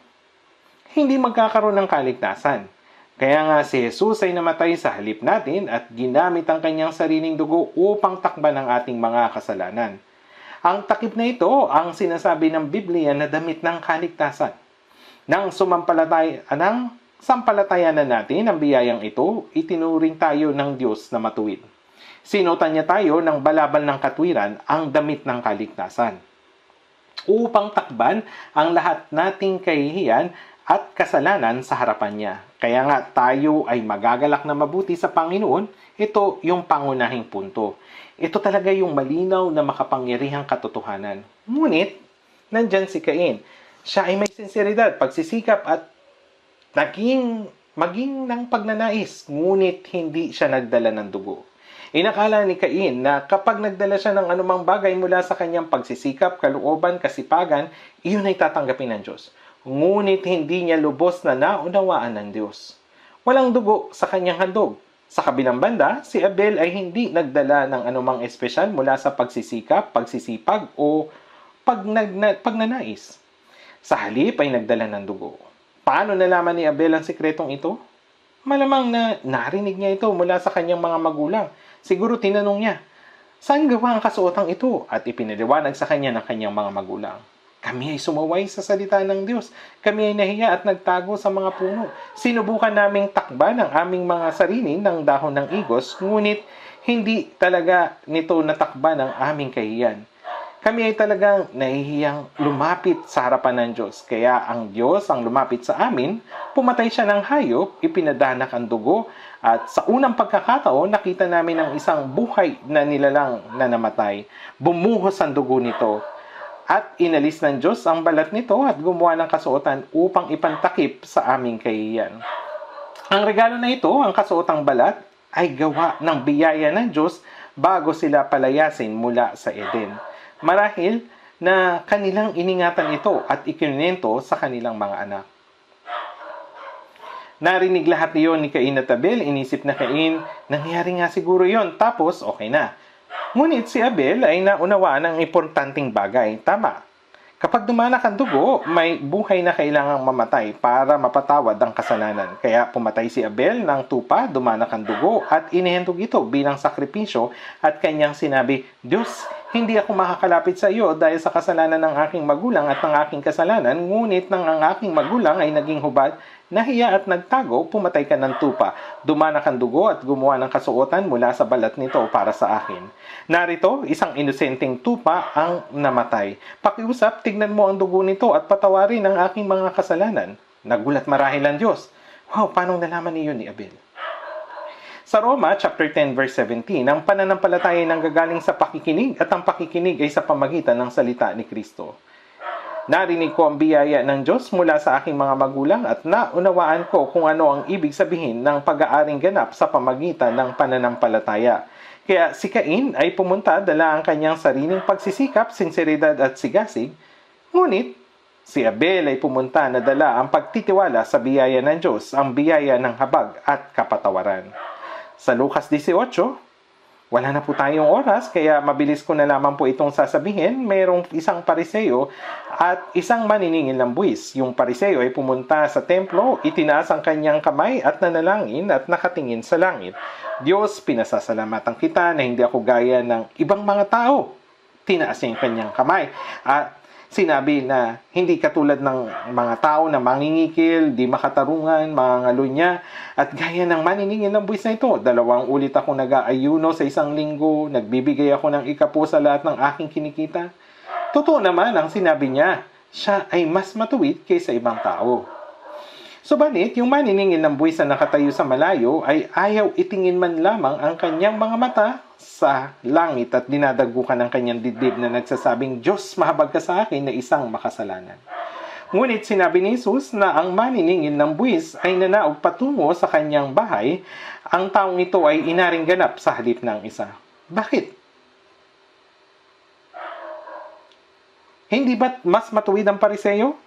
hindi magkakaroon ng kaligtasan. Kaya nga si Jesus ay namatay sa halip natin at ginamit ang kanyang sariling dugo upang takban ang ating mga kasalanan. Ang takip na ito ang sinasabi ng Biblia na damit ng kaligtasan. Nang sampalatayanan natin ang biyayang ito, itinuring tayo ng Diyos na matuwid. Sinutan niya tayo ng balabal ng katwiran, ang damit ng kaligtasan. upang takban ang lahat nating kahihiyan at kasalanan sa harapan niya. Kaya nga tayo ay magagalak na mabuti sa Panginoon. Ito yung pangunahing punto. Ito talaga yung malinaw na makapangyarihang katotohanan. Ngunit, nandyan si Cain. Siya ay may sinseridad, pagsisikap at maging ng pagnanais. Ngunit hindi siya nagdala ng dugo. Inakala ni Cain na kapag nagdala siya ng anumang bagay mula sa kanyang pagsisikap, kalooban, kasipagan, iyon ay tatanggapin ng Diyos. Ngunit hindi niya lubos na naunawaan ng Diyos. Walang dugo sa kanyang handog. Sa kabilang banda, si Abel ay hindi nagdala ng anumang espesyal mula sa pagsisikap, pagsisipag o pagnanais. Sa halip ay nagdala ng dugo. Paano nalaman ni Abel ang sikretong ito? Malamang na narinig niya ito mula sa kanyang mga magulang. Siguro tinanong niya, saan gawa ang kasuotang ito? At ipinaliwanag sa kanya ng kanyang mga magulang. Kami ay sumaway sa salita ng Diyos. Kami ay nahiya at nagtago sa mga puno. Sinubukan naming takban ang aming mga sarili ng dahon ng igos, ngunit hindi talaga nito natakban ang aming kahiyan. Kami ay talagang nahihiyang lumapit sa harapan ng Diyos. Kaya ang Diyos ang lumapit sa amin, pumatay siya ng hayop, ipinadanak ang dugo, at sa unang pagkakataon, nakita namin ang isang buhay na nilalang na namatay. Bumuhos ang dugo nito. At inalis ng Diyos ang balat nito at gumawa ng kasuotan upang ipantakip sa aming kahihiyan. Ang regalo na ito, ang kasuotang balat, ay gawa ng biyaya ng Diyos bago sila palayasin mula sa Eden. Marahil na kanilang iningatan ito at ikinento sa kanilang mga anak. Narinig lahat iyon ni Cain at Abel, inisip na Cain, nangyari nga siguro yon, tapos okay na. Ngunit si Abel ay naunawaan ng importanteng bagay. Tama. Kapag dumanak ang dugo, may buhay na kailangang mamatay para mapatawad ang kasalanan. Kaya pumatay si Abel ng tupa, dumanak ang dugo, at inihandog ito bilang sakripisyo at kanyang sinabi, Diyos, hindi ako makakalapit sa iyo dahil sa kasalanan ng aking magulang at ng aking kasalanan, ngunit nang ang aking magulang ay naging hubad, nahiya at nagtago, pumatay ka ng tupa, dumanak ang dugo at gumawa ng kasuotan mula sa balat nito para sa akin. Narito, isang inosenteng tupa ang namatay. Pakiusap, tignan mo ang dugo nito at patawarin ang aking mga kasalanan. Nagulat marahil ang Diyos. Wow, paano nalaman niyo ni Abel? Sa Roma, chapter 10, verse 17, ang pananampalataya ay nanggagaling sa pakikinig at ang pakikinig ay sa pamagitan ng salita ni Kristo. Narinig ko ang biyaya ng Diyos mula sa aking mga magulang at naunawaan ko kung ano ang ibig sabihin ng pag-aaring ganap sa pamagitan ng pananampalataya. Kaya si Cain ay pumunta dala ang kanyang sariling pagsisikap, sinseridad at sigasig, ngunit si Abel ay pumunta na dala ang pagtitiwala sa biyaya ng Diyos, ang biyaya ng habag at kapatawaran. Sa Lucas 18, wala na po tayong oras, kaya mabilis ko na lamang po itong sasabihin. Mayroong isang pariseo at isang maniningil ng buwis. Yung pariseo ay pumunta sa templo, itinaas ang kanyang kamay at nanalangin at nakatingin sa langit. Diyos, pinasasalamatan kita na hindi ako gaya ng ibang mga tao. Tinaas niya yung kanyang kamay at sinabi na hindi katulad ng mga tao na mangingikil, di makatarungan, mga ngalunya, at gaya ng maniningil ng buwis na ito. 2 ulit ako nag-aayuno sa isang linggo, nagbibigay ako ng ikapo sa lahat ng aking kinikita. Totoo naman ang sinabi niya, siya ay mas matuwid kaysa ibang tao. Subalit, yung maniningil ng buwis na nakatayo sa malayo ay ayaw itingin man lamang ang kanyang mga mata sa langit at dinadagukan ng kanyang dibdib na nagsasabing, Diyos, mahabag ka sa akin na isang makasalanan. Ngunit sinabi ni Jesus na ang maniningil ng buwis ay nanaog patungo sa kanyang bahay, ang taong ito ay inaring ganap sa halip ng isa. Bakit? Hindi ba mas matuwid ang pariseo?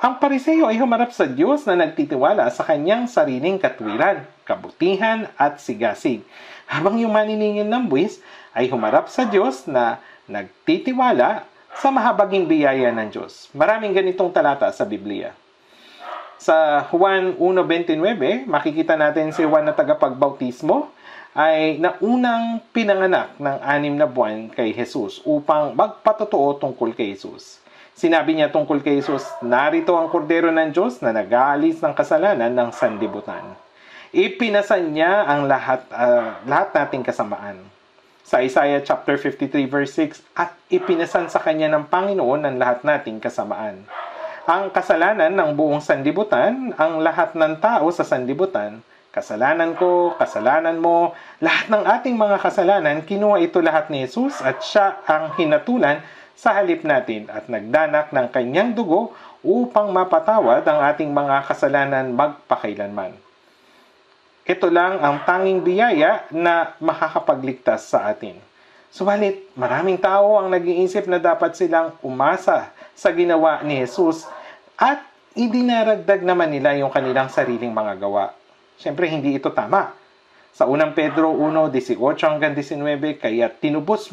Ang pariseo ay humarap sa Diyos na nagtitiwala sa kanyang sariling katwiran, kabutihan at sigasig. Habang yung maniningil ng buwis ay humarap sa Diyos na nagtitiwala sa mahabaging biyaya ng Diyos. Maraming ganitong talata sa Biblia. Sa Juan 1:29, makikita natin si Juan na tagapagbautismo ay naunang pinanganak ng 6 na buwan kay Jesus upang magpatotoo tungkol kay Jesus. Sinabi niya tungkol kay Jesus, narito ang kordero ng Diyos na nag-aalis ng kasalanan ng sanlibutan. Ipinasan niya ang lahat nating kasamaan. Sa Isaiah chapter 53 verse 6, at ipinasan sa kanya ng Panginoon ang lahat nating kasamaan. Ang kasalanan ng buong sanlibutan, ang lahat ng tao sa sanlibutan, kasalanan ko, kasalanan mo, lahat ng ating mga kasalanan, kinuha ito lahat ni Jesus at siya ang hinatulan sa halip natin at nagdanak ng kanyang dugo upang mapatawad ang ating mga kasalanan magpakailanman. Ito lang ang tanging biyaya na makakapagligtas sa atin. Subalit, maraming tao ang nag-iisip na dapat silang umasa sa ginawa ni Jesus at idinaragdag naman nila yung kanilang sariling mga gawa. Siyempre, hindi ito tama. Sa unang Pedro 1:18 hanggang 19, kayo tinubos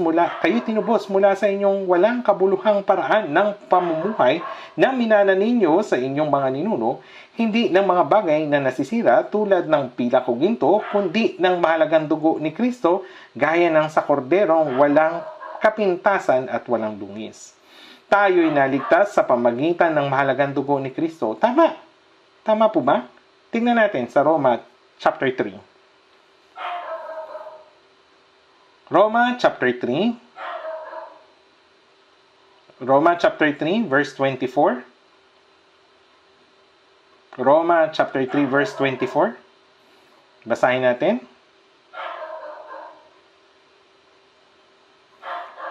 mula sa inyong walang kabuluhang paraan ng pamumuhay na minana ninyo sa inyong mga ninuno, hindi ng mga bagay na nasisira tulad ng pilak o ginto, kundi ng mahalagang dugo ni Kristo, gaya ng sa korderong walang kapintasan at walang dungis. Tayo'y naligtas sa pamagitan ng mahalagang dugo ni Kristo. Tama. Tama po ba? Tingnan natin sa Roma chapter 3. Roma chapter 3 verse 24. Roma chapter 3 verse 24. Basahin natin.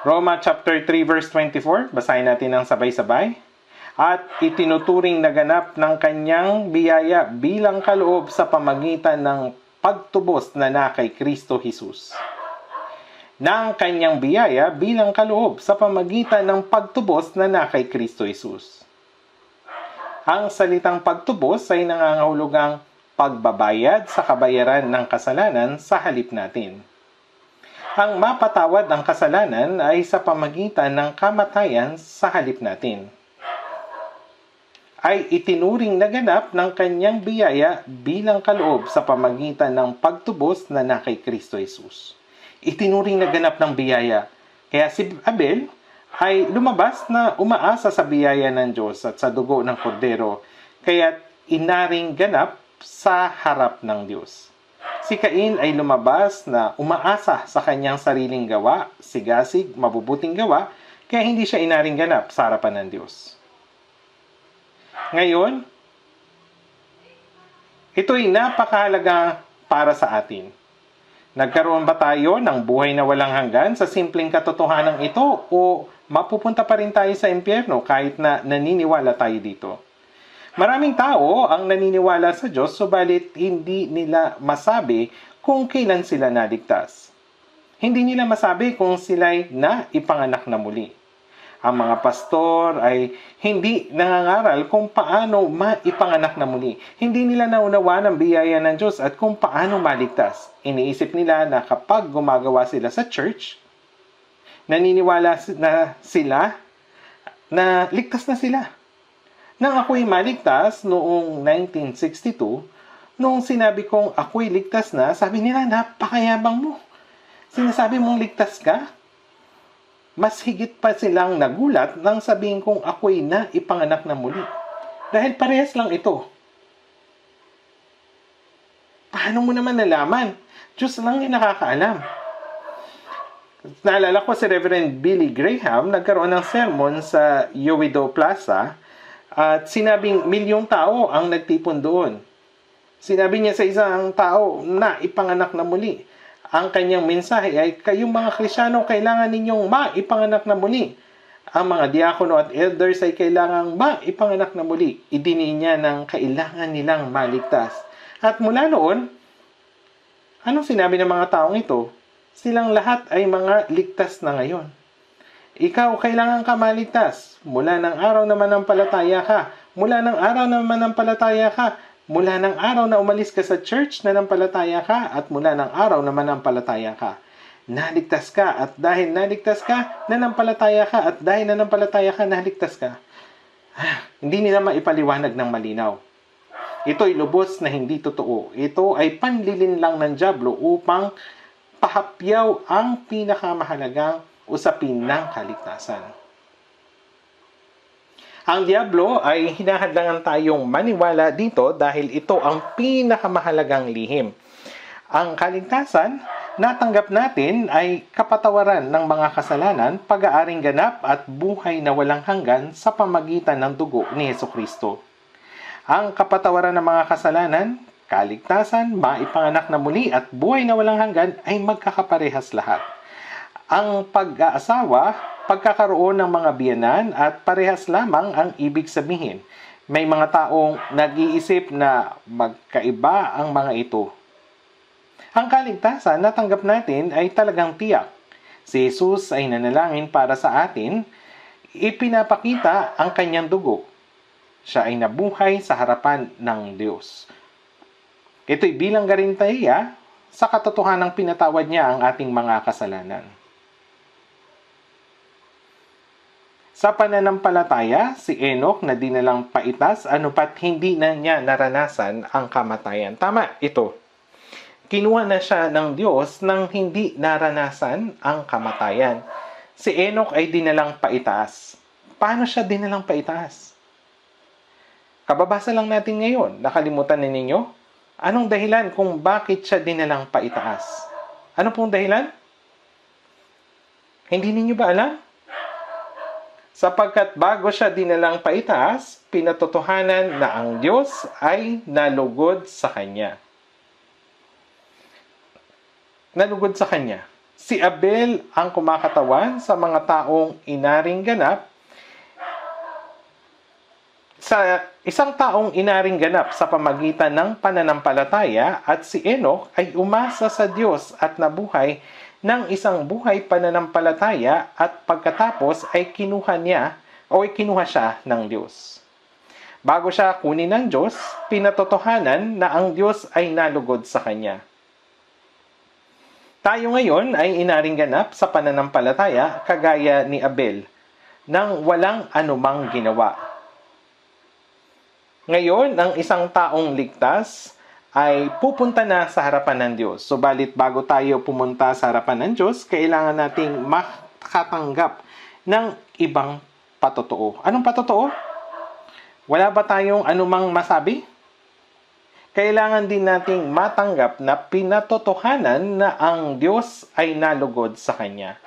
Roma chapter 3 verse 24. Basahin natin ng sabay-sabay. At itinuturing na ganap ng kanyang biyaya bilang kaloob sa pamagitan ng pagtubos na kay Kristo Jesus. Ng kanyang biyaya bilang kaloob sa pamagitan ng pagtubos na kay Kristo Jesus. Ang salitang pagtubos ay nangangahulugang pagbabayad sa kabayaran ng kasalanan sa halip natin. Ang mapatawad ang kasalanan ay sa pamagitan ng kamatayan sa halip natin. Ay itinuring na ganap ng kanyang biyaya bilang kaloob sa pamagitan ng pagtubos na kay Kristo Jesus. Itinuring na ganap ng biyaya. Kaya si Abel ay lumabas na umaasa sa biyaya ng Diyos at sa dugo ng kordero, kaya inaring ganap sa harap ng Diyos. Si Cain ay lumabas na umaasa sa kanyang sariling gawa, sigasig, mabubuting gawa, kaya hindi siya inaring ganap sa harapan ng Diyos. Ngayon, ito'y napakahalaga para sa atin. Nagkaroon ba tayo ng buhay na walang hanggan sa simpleng katotohanan ito o mapupunta pa rin tayo sa impyerno kahit na naniniwala tayo dito? Maraming tao ang naniniwala sa Diyos subalit hindi nila masabi kung kailan sila naligtas. Hindi nila masabi kung sila'y naipanganak na muli. Ang mga pastor ay hindi nangangaral kung paano maipanganak na muli. Hindi nila naunawa ng biyaya ng Diyos at kung paano maligtas. Iniisip nila na kapag gumagawa sila sa church, naniniwala na sila na ligtas na sila. Nang ako'y maligtas noong 1962, noong sinabi kong ako'y ligtas na, sabi nila, napakayabang mo. Sinasabi mong ligtas ka? Mas higit pa silang nagulat nang sabihin kong ako'y naipanganak na muli. Dahil parehas lang ito. Paano mo naman nalaman? Diyos lang yung nakakaalam. Naalala ko si Reverend Billy Graham, nagkaroon ng sermon sa Yowido Plaza at sinabing milyong tao ang nagtipon doon. Sinabi niya sa isang tao na ipanganak na muli. Ang kanyang mensahe ay, kayong mga Kristyano, kailangan ninyong maipanganak na muli. Ang mga diakono at elders ay kailangang maipanganak na muli. Idiniin niya ng kailangan nilang maligtas. At mula noon, anong sinabi ng mga taong ito? Silang lahat ay mga ligtas na ngayon. Ikaw, kailangan ka maligtas. Mula ng araw na manampalataya ka. Mula ng araw na manampalataya ka. Mula ng araw na umalis ka sa church, nanampalataya ka, at mula ng araw na manampalataya ka. Naligtas ka, at dahil naligtas ka, nanampalataya ka, at dahil nanampalataya ka, naligtas ka. Hindi nila maipaliwanag ng malinaw. Ito'y lubos na hindi totoo. Ito ay panlilin lang ng dyablo upang pahapyaw ang pinakamahalagang usapin ng kaligtasan. Ang diablo ay hinahadlangan tayong maniwala dito dahil ito ang pinakamahalagang lihim. Ang kaligtasan natanggap natin ay kapatawaran ng mga kasalanan, pag-aaring ganap at buhay na walang hanggan sa pamagitan ng dugo ni Hesukristo. Ang kapatawaran ng mga kasalanan, kaligtasan, maipanganak na muli at buhay na walang hanggan ay magkakaparehas lahat. Ang pag-aasawa, pagkakaroon ng mga biyenan at parehas lamang ang ibig sabihin. May mga taong nag-iisip na magkaiba ang mga ito. Ang kaligtasan na tanggap natin ay talagang tiyak. Si Jesus ay nanalangin para sa atin, ipinapakita ang kanyang dugo. Siya ay nabuhay sa harapan ng Diyos. Ito'y bilang garantiya sa katotohanang pinatawad niya ang ating mga kasalanan. Sa pananampalataya, si Enoch na dinalang paitas anupat hindi na niya naranasan ang kamatayan. Tama, ito. Kinuha na siya ng Diyos nang hindi naranasan ang kamatayan. Si Enoch ay dinalang paitaas. Paano siya dinalang paitaas? Kababasa lang natin ngayon. Nakalimutan na ninyo? Anong dahilan kung bakit siya dinalang paitaas? Ano pong dahilan? Hindi ninyo ba alam? Sapagkat bago siya dinalang paitaas, pinatotohanan na ang Diyos ay nalugod sa kanya. Nalugod sa kanya. Si Abel ang kumakatawan sa mga taong inaring ganap. Sa isang taong inaring ganap sa pamagitan ng pananampalataya at si Enoch ay umasa sa Diyos at nabuhay ng isang buhay pananampalataya at pagkatapos ay kinuha siya ng Diyos. Bago siya kunin ng Diyos, pinatotohanan na ang Diyos ay nalugod sa kanya. Tayo ngayon ay inaring ganap sa pananampalataya kagaya ni Abel, nang walang anumang ginawa. Ngayon, ang isang taong ligtas ay pupunta na sa harapan ng Diyos. Subalit bago tayo pumunta sa harapan ng Diyos, kailangan nating makatanggap ng ibang patotoo. Anong patotoo? Wala ba tayong anumang masabi? Kailangan din nating matanggap na pinatotohanan na ang Diyos ay nalugod sa Kanya.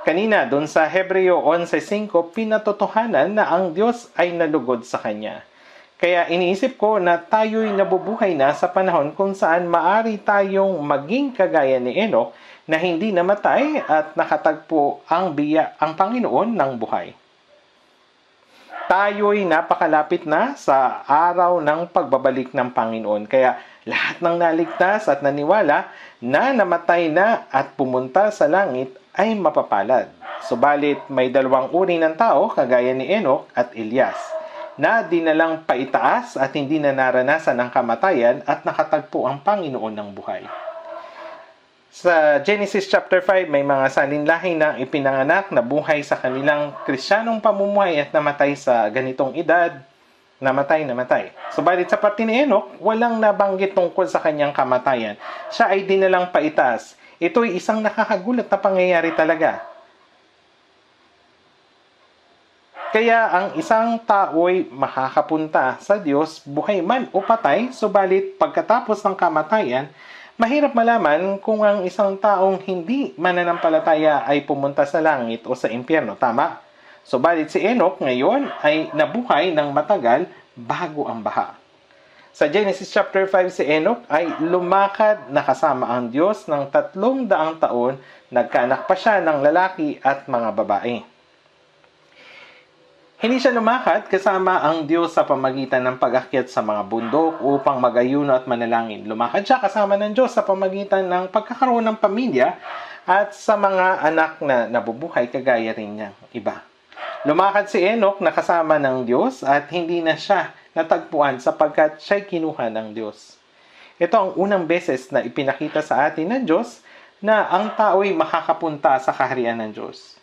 Kanina, doon sa Hebreo 11:5, pinatotohanan na ang Diyos ay nalugod sa Kanya. Kaya iniisip ko na tayo'y nabubuhay na sa panahon kung saan maari tayong maging kagaya ni Enoch na hindi namatay at nakatagpo ang Panginoon ng buhay. Tayo'y napakalapit na sa araw ng pagbabalik ng Panginoon. Kaya lahat ng naligtas at naniwala na namatay na at pumunta sa langit ay mapapalad. Subalit may dalawang uri ng tao kagaya ni Enoch at Elias na dinalang paitaas at hindi na naranasan ang kamatayan at nakatagpo ang Panginoon ng buhay. Sa Genesis chapter 5, may mga salinlahi na ipinanganak na buhay sa kanilang Kristiyanong pamumuhay at namatay sa ganitong edad, namatay. Subalit sa parte ni Enoch, walang nabanggit tungkol sa kanyang kamatayan. Siya ay dinalang paitaas. Ito'y isang nakakagulat na pangyayari talaga. Kaya ang isang tao'y makakapunta sa Diyos, buhay man o patay, subalit pagkatapos ng kamatayan, mahirap malaman kung ang isang taong hindi mananampalataya ay pumunta sa langit o sa impyerno, tama? Subalit si Enoch ngayon ay nabuhay ng matagal bago ang baha. Sa Genesis chapter 5, si Enoch ay lumakad na kasama ang Diyos ng 300 taon, nagkaanak pa siya ng lalaki at mga babae. Hindi siya lumakad kasama ang Diyos sa pamagitan ng pag-akyat sa mga bundok upang mag-ayuno at manalangin. Lumakad siya kasama ng Diyos sa pamagitan ng pagkakaroon ng pamilya at sa mga anak na nabubuhay kagaya rin niyang iba. Lumakad si Enoch na kasama ng Diyos at hindi na siya natagpuan sapagkat siya'y kinuha ng Diyos. Ito ang unang beses na ipinakita sa atin ng Diyos na ang tao'y makakapunta sa kaharian ng Diyos.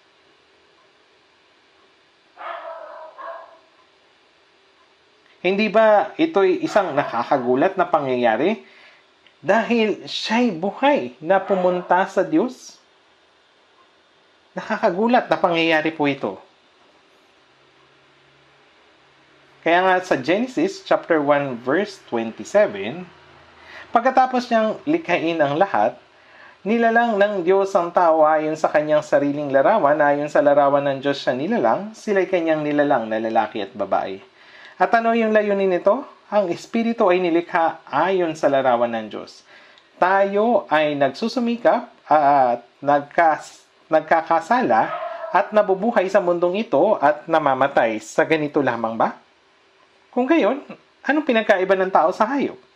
Hindi ba ito'y isang nakakagulat na pangyayari? Dahil siya'y buhay na pumunta sa Diyos. Nakakagulat na pangyayari po ito. Kaya nga sa Genesis chapter 1 verse 27, pagkatapos niyang likhain ang lahat, Nilalang ng Diyos ang tao ayon sa kanyang sariling larawan, ayon sa larawan ng Diyos siya nilalang, sila'y kanyang nilalang na lalaki at babae. At ano yung layunin nito? Ang Espiritu ay nilikha ayon sa larawan ng Diyos. Tayo ay nagsusumikap at nagkakasala at nabubuhay sa mundong ito at namamatay sa ganito lamang ba? Kung gayon, anong pinagkaiba ng tao sa hayop?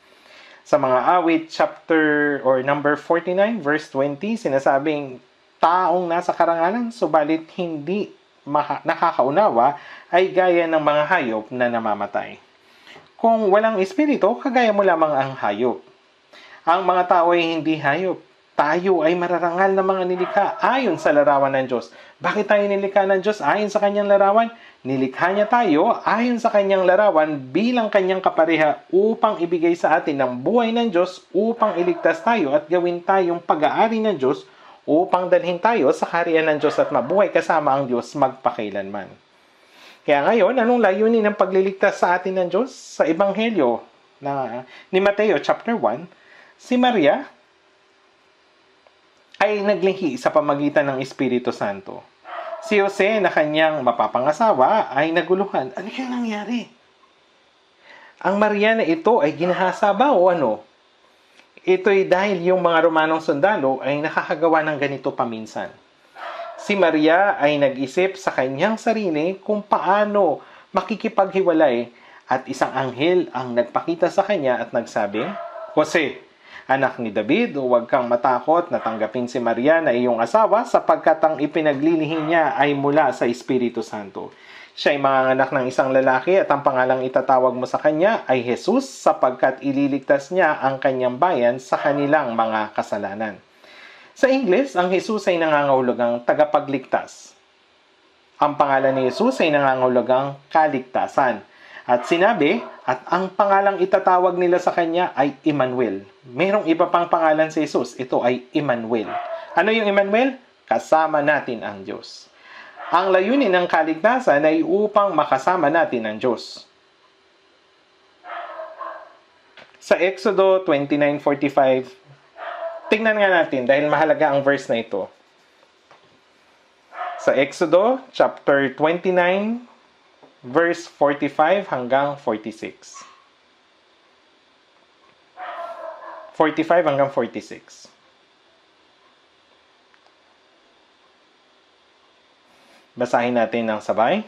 Sa mga awit, chapter or number 49, verse 20, sinasabing, taong nasa karangalan, subalit hindi nakakaunawa, ay gaya ng mga hayop na namamatay. Kung walang espiritu, kagaya mo lamang ang hayop. Ang mga tao ay hindi hayop. Tayo ay mararangal na mga nilikha ayon sa larawan ng Diyos. Bakit tayo nilikha ng Diyos ayon sa kanyang larawan? Nilikha niya tayo ayon sa kanyang larawan bilang kanyang kapareha upang ibigay sa atin ang buhay ng Diyos, upang iligtas tayo at gawin tayong pag-aari ng Diyos, upang dalhin tayo sa kaharian ng Diyos at mabuhay kasama ang Diyos magpakailanman. Kaya ngayon, anong layunin ng pagliligtas sa atin ng Diyos? Sa Ebanghelyo ni Mateo chapter 1, si Maria ay naglihi sa pamagitan ng Espiritu Santo. Si Jose na kanyang mapapangasawa ay naguluhan. Ano yung nangyari? Ang Maria na ito ay ginahasa ba o ano? Ito'y dahil yung mga Romanong sundalo ay nakakagawa ng ganito paminsan. Si Maria ay nag-isip sa kanyang sarili kung paano makikipaghiwalay at isang anghel ang nagpakita sa kanya at nagsabi, Jose, anak ni David, huwag kang matakot na tanggapin si Maria na iyong asawa sapagkat ang ipinaglilihi niya ay mula sa Espiritu Santo. Siya ay manganganak ng isang lalaki at ang pangalang itatawag mo sa kanya ay Jesus sapagkat ililigtas niya ang kanyang bayan sa kanilang mga kasalanan. Sa Ingles, ang Jesus ay nangangahulugang tagapagligtas. Ang pangalan ni Jesus ay nangangahulugang kaligtasan. At sinabi, at ang pangalang itatawag nila sa kanya ay Emmanuel. Mayroong iba pang pangalan si Jesus. Ito ay Emmanuel. Ano yung Emmanuel? Kasama natin ang Diyos. Ang layunin ng kaligtasan ay upang makasama natin ang Diyos. Sa Exodo 29:45, tingnan nga natin dahil mahalaga ang verse na ito. Sa Exodo chapter 29, verse 45 hanggang 46. 45 hanggang 46. Basahin natin ng sabay.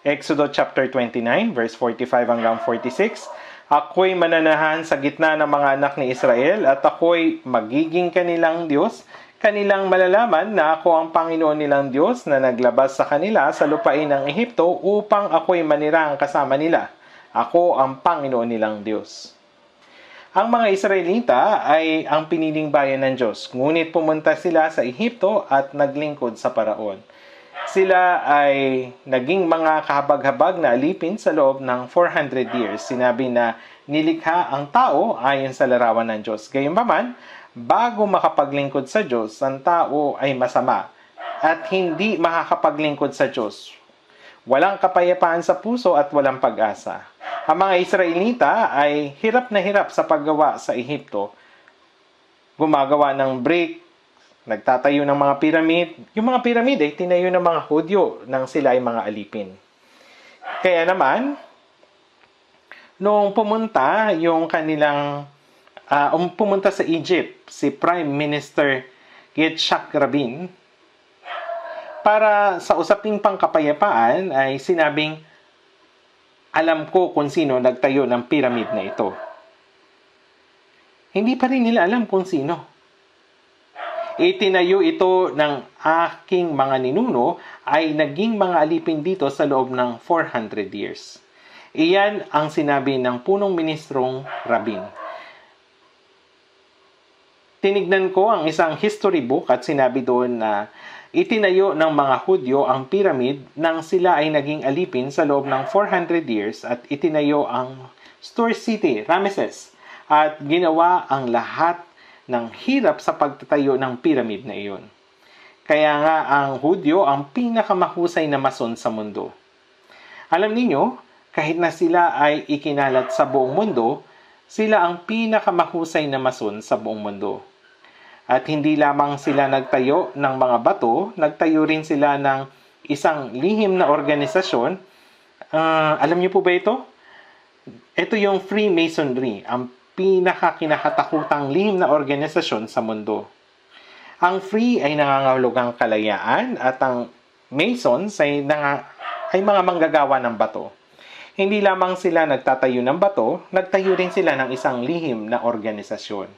Exodo chapter 29, verse 45 hanggang 46. Ako'y mananahan sa gitna ng mga anak ni Israel at ako'y magiging kanilang Diyos. Kanilang malalaman na ako ang Panginoon nilang Diyos na naglabas sa kanila sa lupain ng Ehipto upang ako'y manirang kasama nila. Ako ang Panginoon nilang Diyos. Ang mga Israelita ay ang piniling bayan ng Diyos, ngunit pumunta sila sa Ehipto at naglingkod sa Paraon. Sila ay naging mga kahabag-habag na alipin sa loob ng 400 years. Sinabi na nilikha ang tao ayon sa larawan ng Diyos. Gayunpaman, bago makapaglingkod sa Diyos, ang tao ay masama at hindi makakapaglingkod sa Diyos. Walang kapayapaan sa puso at walang pag-asa. Ang mga Israelita ay hirap na hirap sa paggawa sa Ehipto. Gumagawa ng brick, nagtatayo ng mga piramid. Yung mga piramid ay tinayo ng mga Hudyo nang sila ay mga alipin. Kaya naman, noong pumunta yung kanilang pumunta sa Egypt si Prime Minister Yitzhak Rabin para sa usaping pangkapayapaan ay sinabing, alam ko kung sino nagtayo ng pyramid na ito. Hindi pa rin nila alam kung sino. Itinayo ito ng aking mga ninuno ay naging mga alipin dito sa loob ng 400 years. Iyan ang sinabi ng punong ministrong Rabin. Tinignan ko ang isang history book at sinabi doon na itinayo ng mga Hudyo ang pyramid nang sila ay naging alipin sa loob ng 400 years at itinayo ang Store City, Ramesses, at ginawa ang lahat ng hirap sa pagtatayo ng pyramid na iyon. Kaya nga ang Hudyo ang pinakamahusay na mason sa mundo. Alam niyo, kahit na sila ay ikinalat sa buong mundo, Sila ang pinakamahusay na mason sa buong mundo. At hindi lamang sila nagtayo ng mga bato, nagtayo rin sila ng isang lihim na organisasyon. Alam niyo po ba ito? Ito yung Freemasonry, ang pinakakinakatakutang lihim na organisasyon sa mundo. Ang Free ay nangangahulugang kalayaan at ang Masons ay mga manggagawa ng bato. Hindi lamang sila nagtatayo ng bato, nagtayo rin sila ng isang lihim na organisasyon.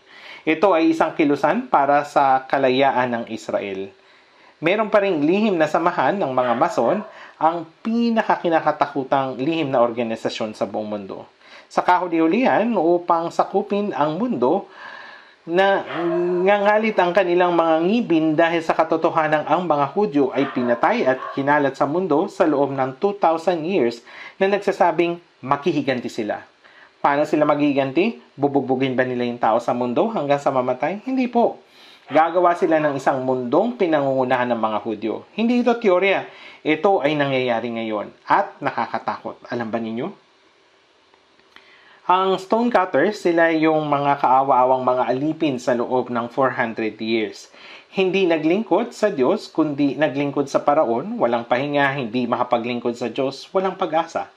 Ito ay isang kilusan para sa kalayaan ng Israel. Meron pa ring lihim na samahan ng mga Mason, ang pinakakinakatakutang lihim na organisasyon sa buong mundo. Sa kahuli-hulihan, upang sakupin ang mundo, na ngangalit ang kanilang mga ngibin dahil sa katotohanan ang mga Hudyo ay pinatay at kinalat sa mundo sa loob ng 2,000 years na nagsasabing makihiganti sila. Paano sila maghihiganti? Bubugbugin ba nila yung tao sa mundo hanggang sa mamatay? Hindi po. Gagawa sila ng isang mundong pinangungunahan ng mga Hudyo. Hindi ito teorya. Ito ay nangyayari ngayon at nakakatakot. Alam ba ninyo? Ang stonecutters, sila yung mga kaawa-awang mga alipin sa loob ng 400 years. Hindi naglingkod sa Diyos, kundi naglingkod sa paraon, walang pahinga, hindi makapaglingkod sa Diyos, walang pag-asa.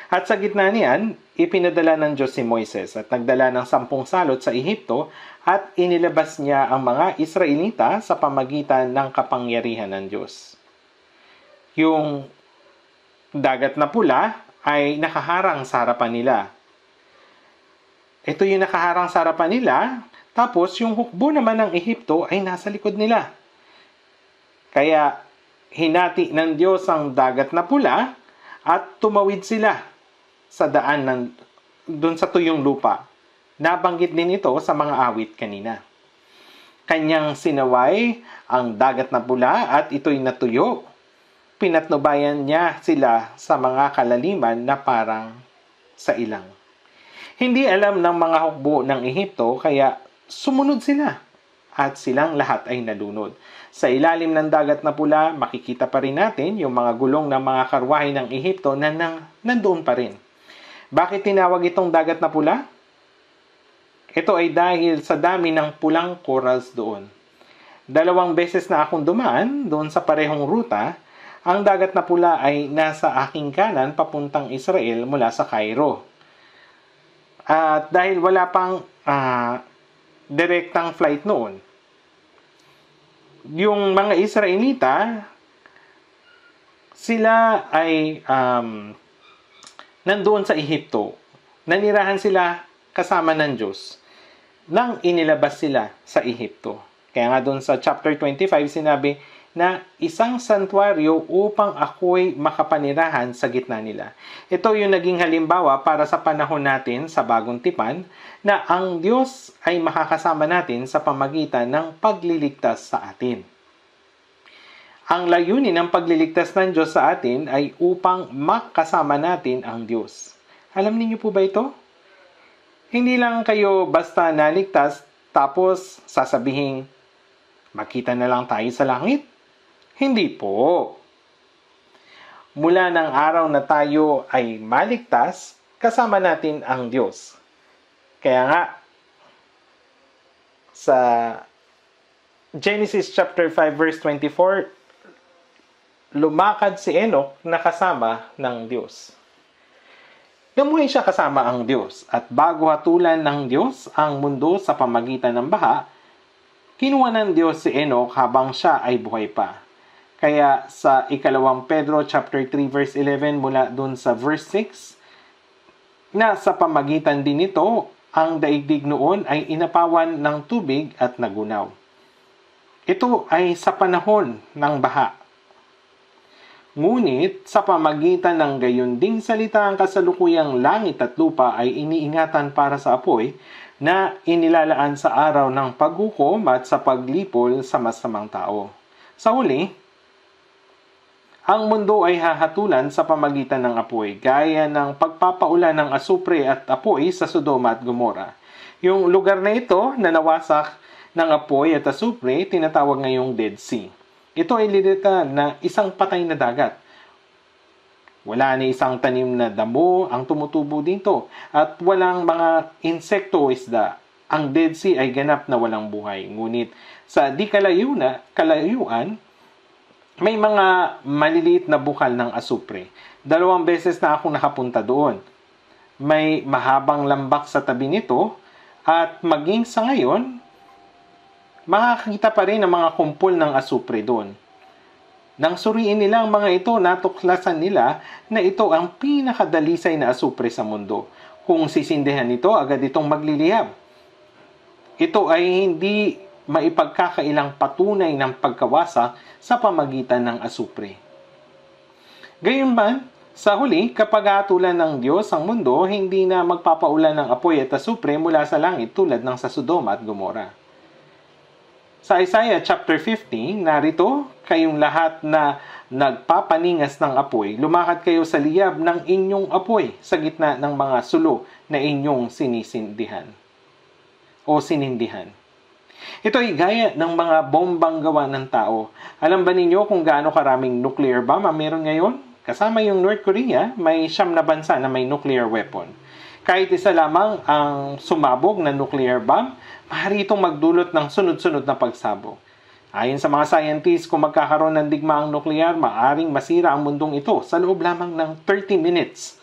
At sa gitna niyan, ipinadala ng Diyos si Moises at nagdala ng 10 salot sa Ehipto at inilabas niya ang mga Israelita sa pamagitan ng kapangyarihan ng Diyos. Yung dagat na pula ay nakaharang sa harapan nila. Ito yung nakaharang sa harapan nila, tapos yung hukbo naman ng Ehipto ay nasa likod nila. Kaya hinati ng Diyos ang dagat na pula at tumawid sila sa daan doon sa tuyong lupa. Nabanggit din ito sa mga awit kanina. Kanyang sinaway ang dagat na pula at ito'y natuyo. Pinatnubayan niya sila sa mga kalaliman na parang sa ilang. Hindi alam ng mga hukbo ng Ehipto kaya sumunod sila at silang lahat ay nalunod. Sa ilalim ng dagat na pula, makikita pa rin natin yung mga gulong ng mga karwahe ng Ehipto na nandoon pa rin. Bakit tinawag itong dagat na pula? Ito ay dahil sa dami ng pulang corals doon. 2 beses na akong dumaan doon sa parehong ruta. Ang dagat na pula ay nasa aking kanan papuntang Israel mula sa Cairo. At dahil wala pang direktang flight noon, yung mga Israelita, sila ay nandoon sa Ehipto. Nanirahan sila kasama ng Diyos nang inilabas sila sa Ehipto. Kaya nga doon sa chapter 25 sinabi na isang santuaryo upang ako'y makapanirahan sa gitna nila. Ito yung naging halimbawa para sa panahon natin sa Bagong Tipan na ang Diyos ay makakasama natin sa pamagitan ng pagliligtas sa atin. Ang layunin ng pagliligtas ng Diyos sa atin ay upang makasama natin ang Diyos. Alam niyo po ba ito? Hindi lang kayo basta naligtas tapos sasabihin, makita na lang tayo sa langit. Hindi po. Mula ng araw na tayo ay maligtas, kasama natin ang Diyos. Kaya nga, sa Genesis chapter 5 verse 24, lumakad si Enoch na kasama ng Diyos. Namuhay siya kasama ang Diyos at bago hatulan ng Diyos ang mundo sa pamagitan ng baha, kinuha ng Diyos si Enoch habang siya ay buhay pa. Kaya sa 2 Pedro chapter 3 verse 11 mula dun sa verse 6, na sa pamagitan din nito, ang daigdig noon ay inapawan ng tubig at nagunaw. Ito ay sa panahon ng baha. Ngunit sa pamagitan ng gayon ding salita ang kasalukuyang langit at lupa ay iniingatan para sa apoy na inilalaan sa araw ng paghukom at sa paglipol sa masamang tao. Sa huli, ang mundo ay hahatulan sa pamagitan ng apoy, gaya ng pagpapaulan ng asupre at apoy sa Sodoma at Gomora. Yung lugar na ito na nawasak ng apoy at asupre, tinatawag ngayong Dead Sea. Ito ay literal na isang patay na dagat. Wala ni isang tanim na damo ang tumutubo dito at walang mga insekto o isda. Ang Dead Sea ay ganap na walang buhay. Ngunit sa di kalayuan, may mga maliliit na bukal ng asupre. 2 beses na akong nakapunta doon. May mahabang lambak sa tabi nito at maging sa ngayon, makakita pa rin ang mga kumpol ng asupre doon. Nang suriin nila ang mga ito, natuklasan nila na ito ang pinakadalisay na asupre sa mundo. Kung sisindihan ito, agad itong magliliyab. Ito ay hindi maipagkakailang patunay ng pagkawasa sa pamagitan ng asupre. Gayunman, sa huli, kapag hatulan ng Diyos ang mundo, hindi na magpapaulan ng apoy at asupre mula sa langit tulad ng sa Sodoma at Gomora. Sa Isaiah chapter 15, narito, kayong lahat na nagpapaningas ng apoy, lumakad kayo sa liyab ng inyong apoy sa gitna ng mga sulo na inyong sinisindihan o sinindihan. Ito ay gaya ng mga bombang gawa ng tao. Alam ba ninyo kung gaano karaming nuclear bomb ang meron ngayon? Kasama yung North Korea, may 9 na bansa na may nuclear weapon. Kahit isa lamang ang sumabog na nuclear bomb, maaari itong magdulot ng sunod-sunod na pagsabog. Ayon sa mga scientists, kung magkakaroon ng digmaang nuklear, maaaring masira ang mundong ito sa loob lamang ng 30 minutes.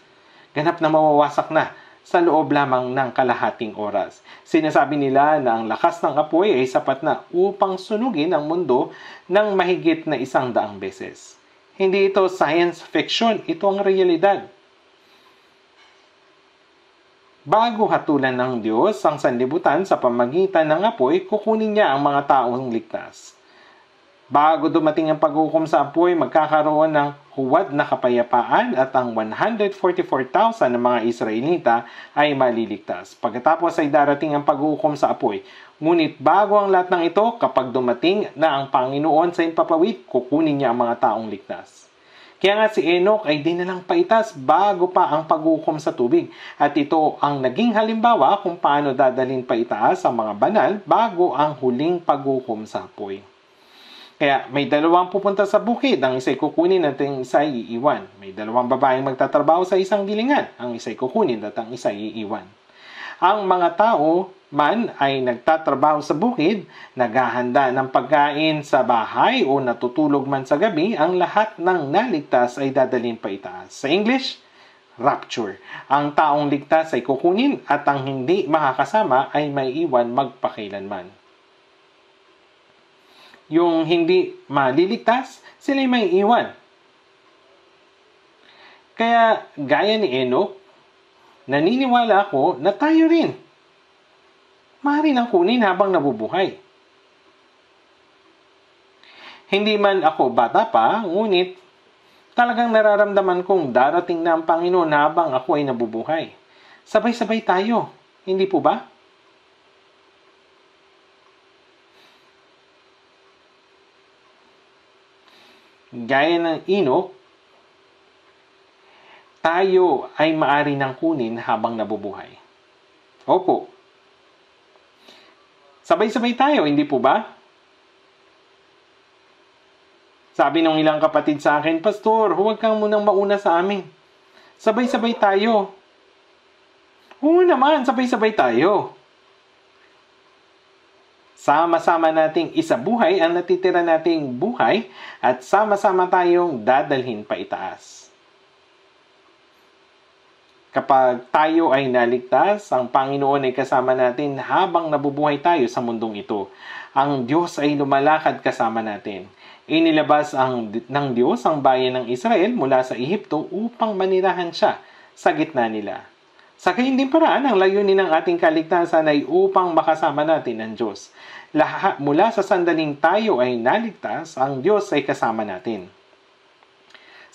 Ganap na mawawasak na sa loob lamang ng kalahating oras. Sinasabi nila na ang lakas ng apoy ay sapat na upang sunugin ang mundo ng mahigit na 100 beses. Hindi ito science fiction, ito ang realidad. Bago hatulan ng Diyos ang sanlibutan sa pamagitan ng apoy, kukunin niya ang mga taong ligtas. Bago dumating ang paghukom sa apoy, magkakaroon ng huwad na kapayapaan at ang 144,000 ng mga Israelita ay maliligtas. Pagkatapos ay darating ang paghukom sa apoy. Ngunit bago ang lahat ng ito, kapag dumating na ang Panginoon sa impapawid, kukunin niya ang mga taong ligtas. Kaya nga si Enoch ay dinalang paitas bago pa ang paghukom sa tubig. At ito ang naging halimbawa kung paano dadalhin paitaas ang mga banal bago ang huling paghukom sa apoy. Kaya may 2 pupunta sa bukid, ang isa'y kukunin at ang isa'y iiwan. May 2 babaeng magtatrabaho sa isang gilingan, ang isa'y kukunin at ang isa'y iiwan. Ang mga tao man ay nagtatrabaho sa bukid, naghahanda ng pagkain sa bahay o natutulog man sa gabi, ang lahat ng naligtas ay dadalhin pa itaas. Sa English, rapture. Ang taong ligtas ay kukunin at ang hindi makakasama ay may iwan magpakailanman. Yung hindi maliligtas, sila ay may iwan. Kaya gaya ni Enoch, naniniwala ako na tayo rin maaari nang kunin habang nabubuhay. Hindi man ako bata pa, ngunit talagang nararamdaman kong darating na ang Panginoon habang ako ay nabubuhay. Sabay-sabay tayo, hindi po ba? Gaya ng Enoch, tayo ay maaari nang kunin habang nabubuhay. Opo. Sabay-sabay tayo, hindi po ba? Sabi ng ilang kapatid sa akin, Pastor, huwag kang munang mauna sa amin. Sabay-sabay tayo. Oo naman, sabay-sabay tayo. Sama-sama nating isabuhay ang natitira nating buhay at sama-sama tayong dadalhin pa itaas. Kapag tayo ay naligtas, ang Panginoon ay kasama natin habang nabubuhay tayo sa mundong ito. Ang Diyos ay lumalakad kasama natin. Inilabas ng Diyos ang bayan ng Israel mula sa Ehipto upang manirahan siya sa gitna nila. Sa kayong paraan, ang layunin ng ating kaligtasan ay upang makasama natin ang Diyos. Mula sa sandaling tayo ay naligtas, ang Diyos ay kasama natin.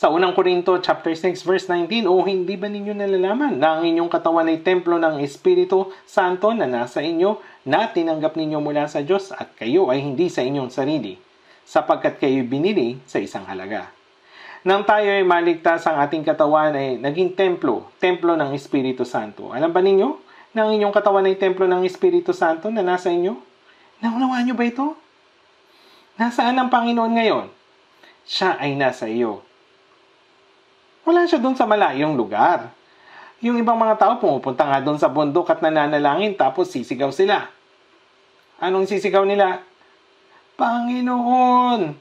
Sa unang Korinto chapter 6 verse 19, o hindi ba ninyo nalalaman na ang inyong katawan ay templo ng Espiritu Santo na nasa inyo na tinanggap ninyo mula sa Diyos at kayo ay hindi sa inyong sarili, sapagkat kayo binili sa isang halaga. Nang tayo ay maligtas, ang ating katawan ay naging templo ng Espiritu Santo. Alam ba ninyo na ang inyong katawan ay templo ng Espiritu Santo na nasa inyo? Naunawaan nyo ba ito? Nasaan ang Panginoon ngayon? Siya ay nasa iyo. Wala siya doon sa malayong lugar. Yung ibang mga tao pumupunta nga doon sa bundok at nananalangin tapos sisigaw sila. Anong sisigaw nila? Panginoon!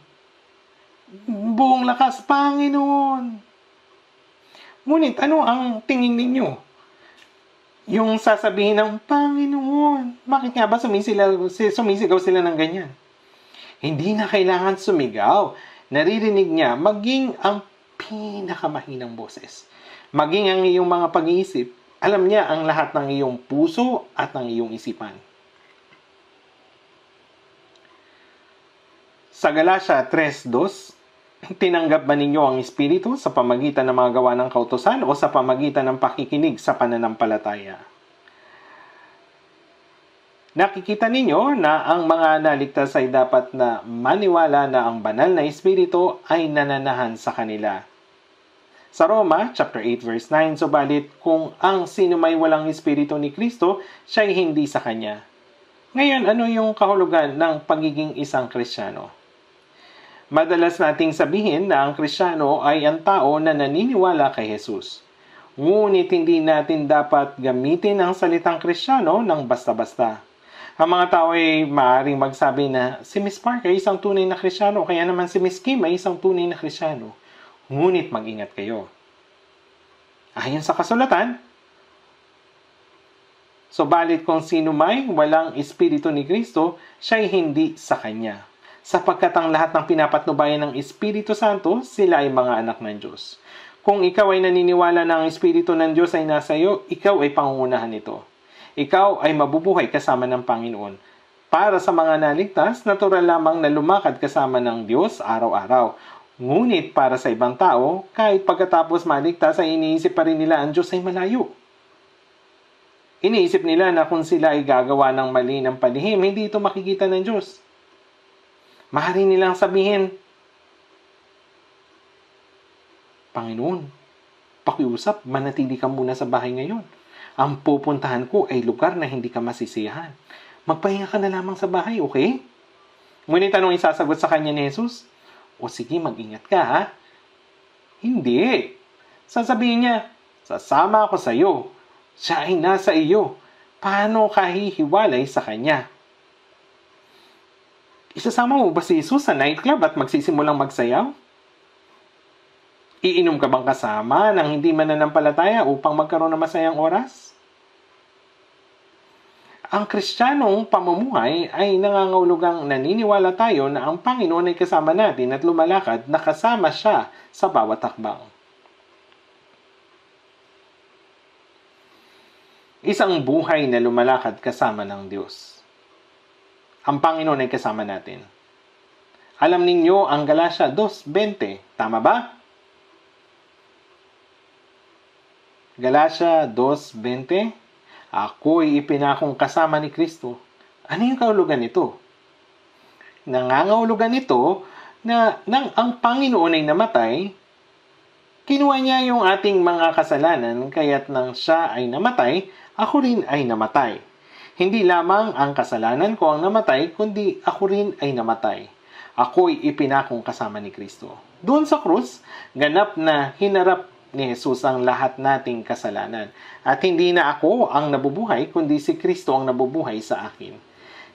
Buong lakas, Panginoon! Ngunit ano ang tingin ninyo? Yung sasabihin ng Panginoon, bakit nga ba sumisigaw sila ng ganyan? Hindi na kailangan sumigaw. Naririnig niya maging ang pinakamahinang boses. Maging ang iyong mga pag-iisip, alam niya ang lahat ng iyong puso at ng iyong isipan. Sa Galatia 3:2, tinanggap ba ninyo ang Espiritu sa pamagitan ng mga gawa ng kautusan o sa pamagitan ng pakikinig sa pananampalataya? Nakikita ninyo na ang mga naligtas ay dapat na maniwala na ang banal na Espiritu ay nananahan sa kanila. Sa Roma, chapter 8, verse 9, subalit kung ang sino may walang Espiritu ni Kristo, siya ay hindi sa Kanya. Ngayon, ano yung kahulugan ng pagiging isang Kristiyano? Madalas nating sabihin na ang Kristiyano ay ang tao na naniniwala kay Jesus. Ngunit hindi natin dapat gamitin ang salitang Kristiyano ng basta-basta. Ang mga tao ay maaaring magsabi na si Miss Park ay isang tunay na Kristiyano, kaya naman si Miss Kim ay isang tunay na Kristiyano. Ngunit mag-ingat kayo. Ayon sa kasulatan, subalit kung sino may walang Espiritu ni Kristo, siya ay hindi sa Kanya. Sapagkat ang lahat ng pinapatnubayan ng Espiritu Santo, sila ay mga anak ng Diyos. Kung ikaw ay naniniwala na ang Espiritu ng Diyos ay nasa iyo, ikaw ay pangungunahan nito. Ikaw ay mabubuhay kasama ng Panginoon. Para sa mga naligtas, natural lamang na lumakad kasama ng Diyos araw-araw. Ngunit para sa ibang tao, kahit pagkatapos maligtas ay iniisip pa rin nila ang Diyos ay malayo. Iniisip nila na kung sila ay gagawa ng mali ng palihim, hindi ito makikita ng Diyos. Maaari nilang sabihin, Panginoon, pakiusap, manatili ka muna sa bahay ngayon. Ang pupuntahan ko ay lugar na hindi ka masisiyahan. Magpahinga ka na lamang sa bahay, okay? Ngunit anong isasagot sa kanya ni Jesus? O sige, mag-ingat ka, ha? Hindi. Sasabihin niya, sasama ako sa iyo. Siya ay nasa iyo. Paano ka hihiwalay sa kanya? Isasama mo ba si Jesus sa nightclub at magsisimulang magsayaw? Iinom ka bang kasama ng hindi mananampalataya upang magkaroon ng masayang oras? Ang Kristiyanong pamumuhay ay nangangahulugang naniniwala tayo na ang Panginoon ay kasama natin at lumalakad na kasama siya sa bawat hakbang. Isang buhay na lumalakad kasama ng Diyos. Ang Panginoon ay kasama natin. Alam ninyo ang Galatia 2:20, tama ba? Galatia 2:20, ako'y ipinakong kasama ni Kristo. Ano yung kahulugan nito? Nangangahulugan nito na nang ang Panginoon ay namatay, kinuha niya yung ating mga kasalanan, kaya't nang siya ay namatay, ako rin ay namatay. Hindi lamang ang kasalanan ko ang namatay, kundi ako rin ay namatay. Ako'y ipinakong kasama ni Kristo. Doon sa krus, ganap na hinarap ni Jesus ang lahat nating kasalanan. At hindi na ako ang nabubuhay, kundi si Kristo ang nabubuhay sa akin.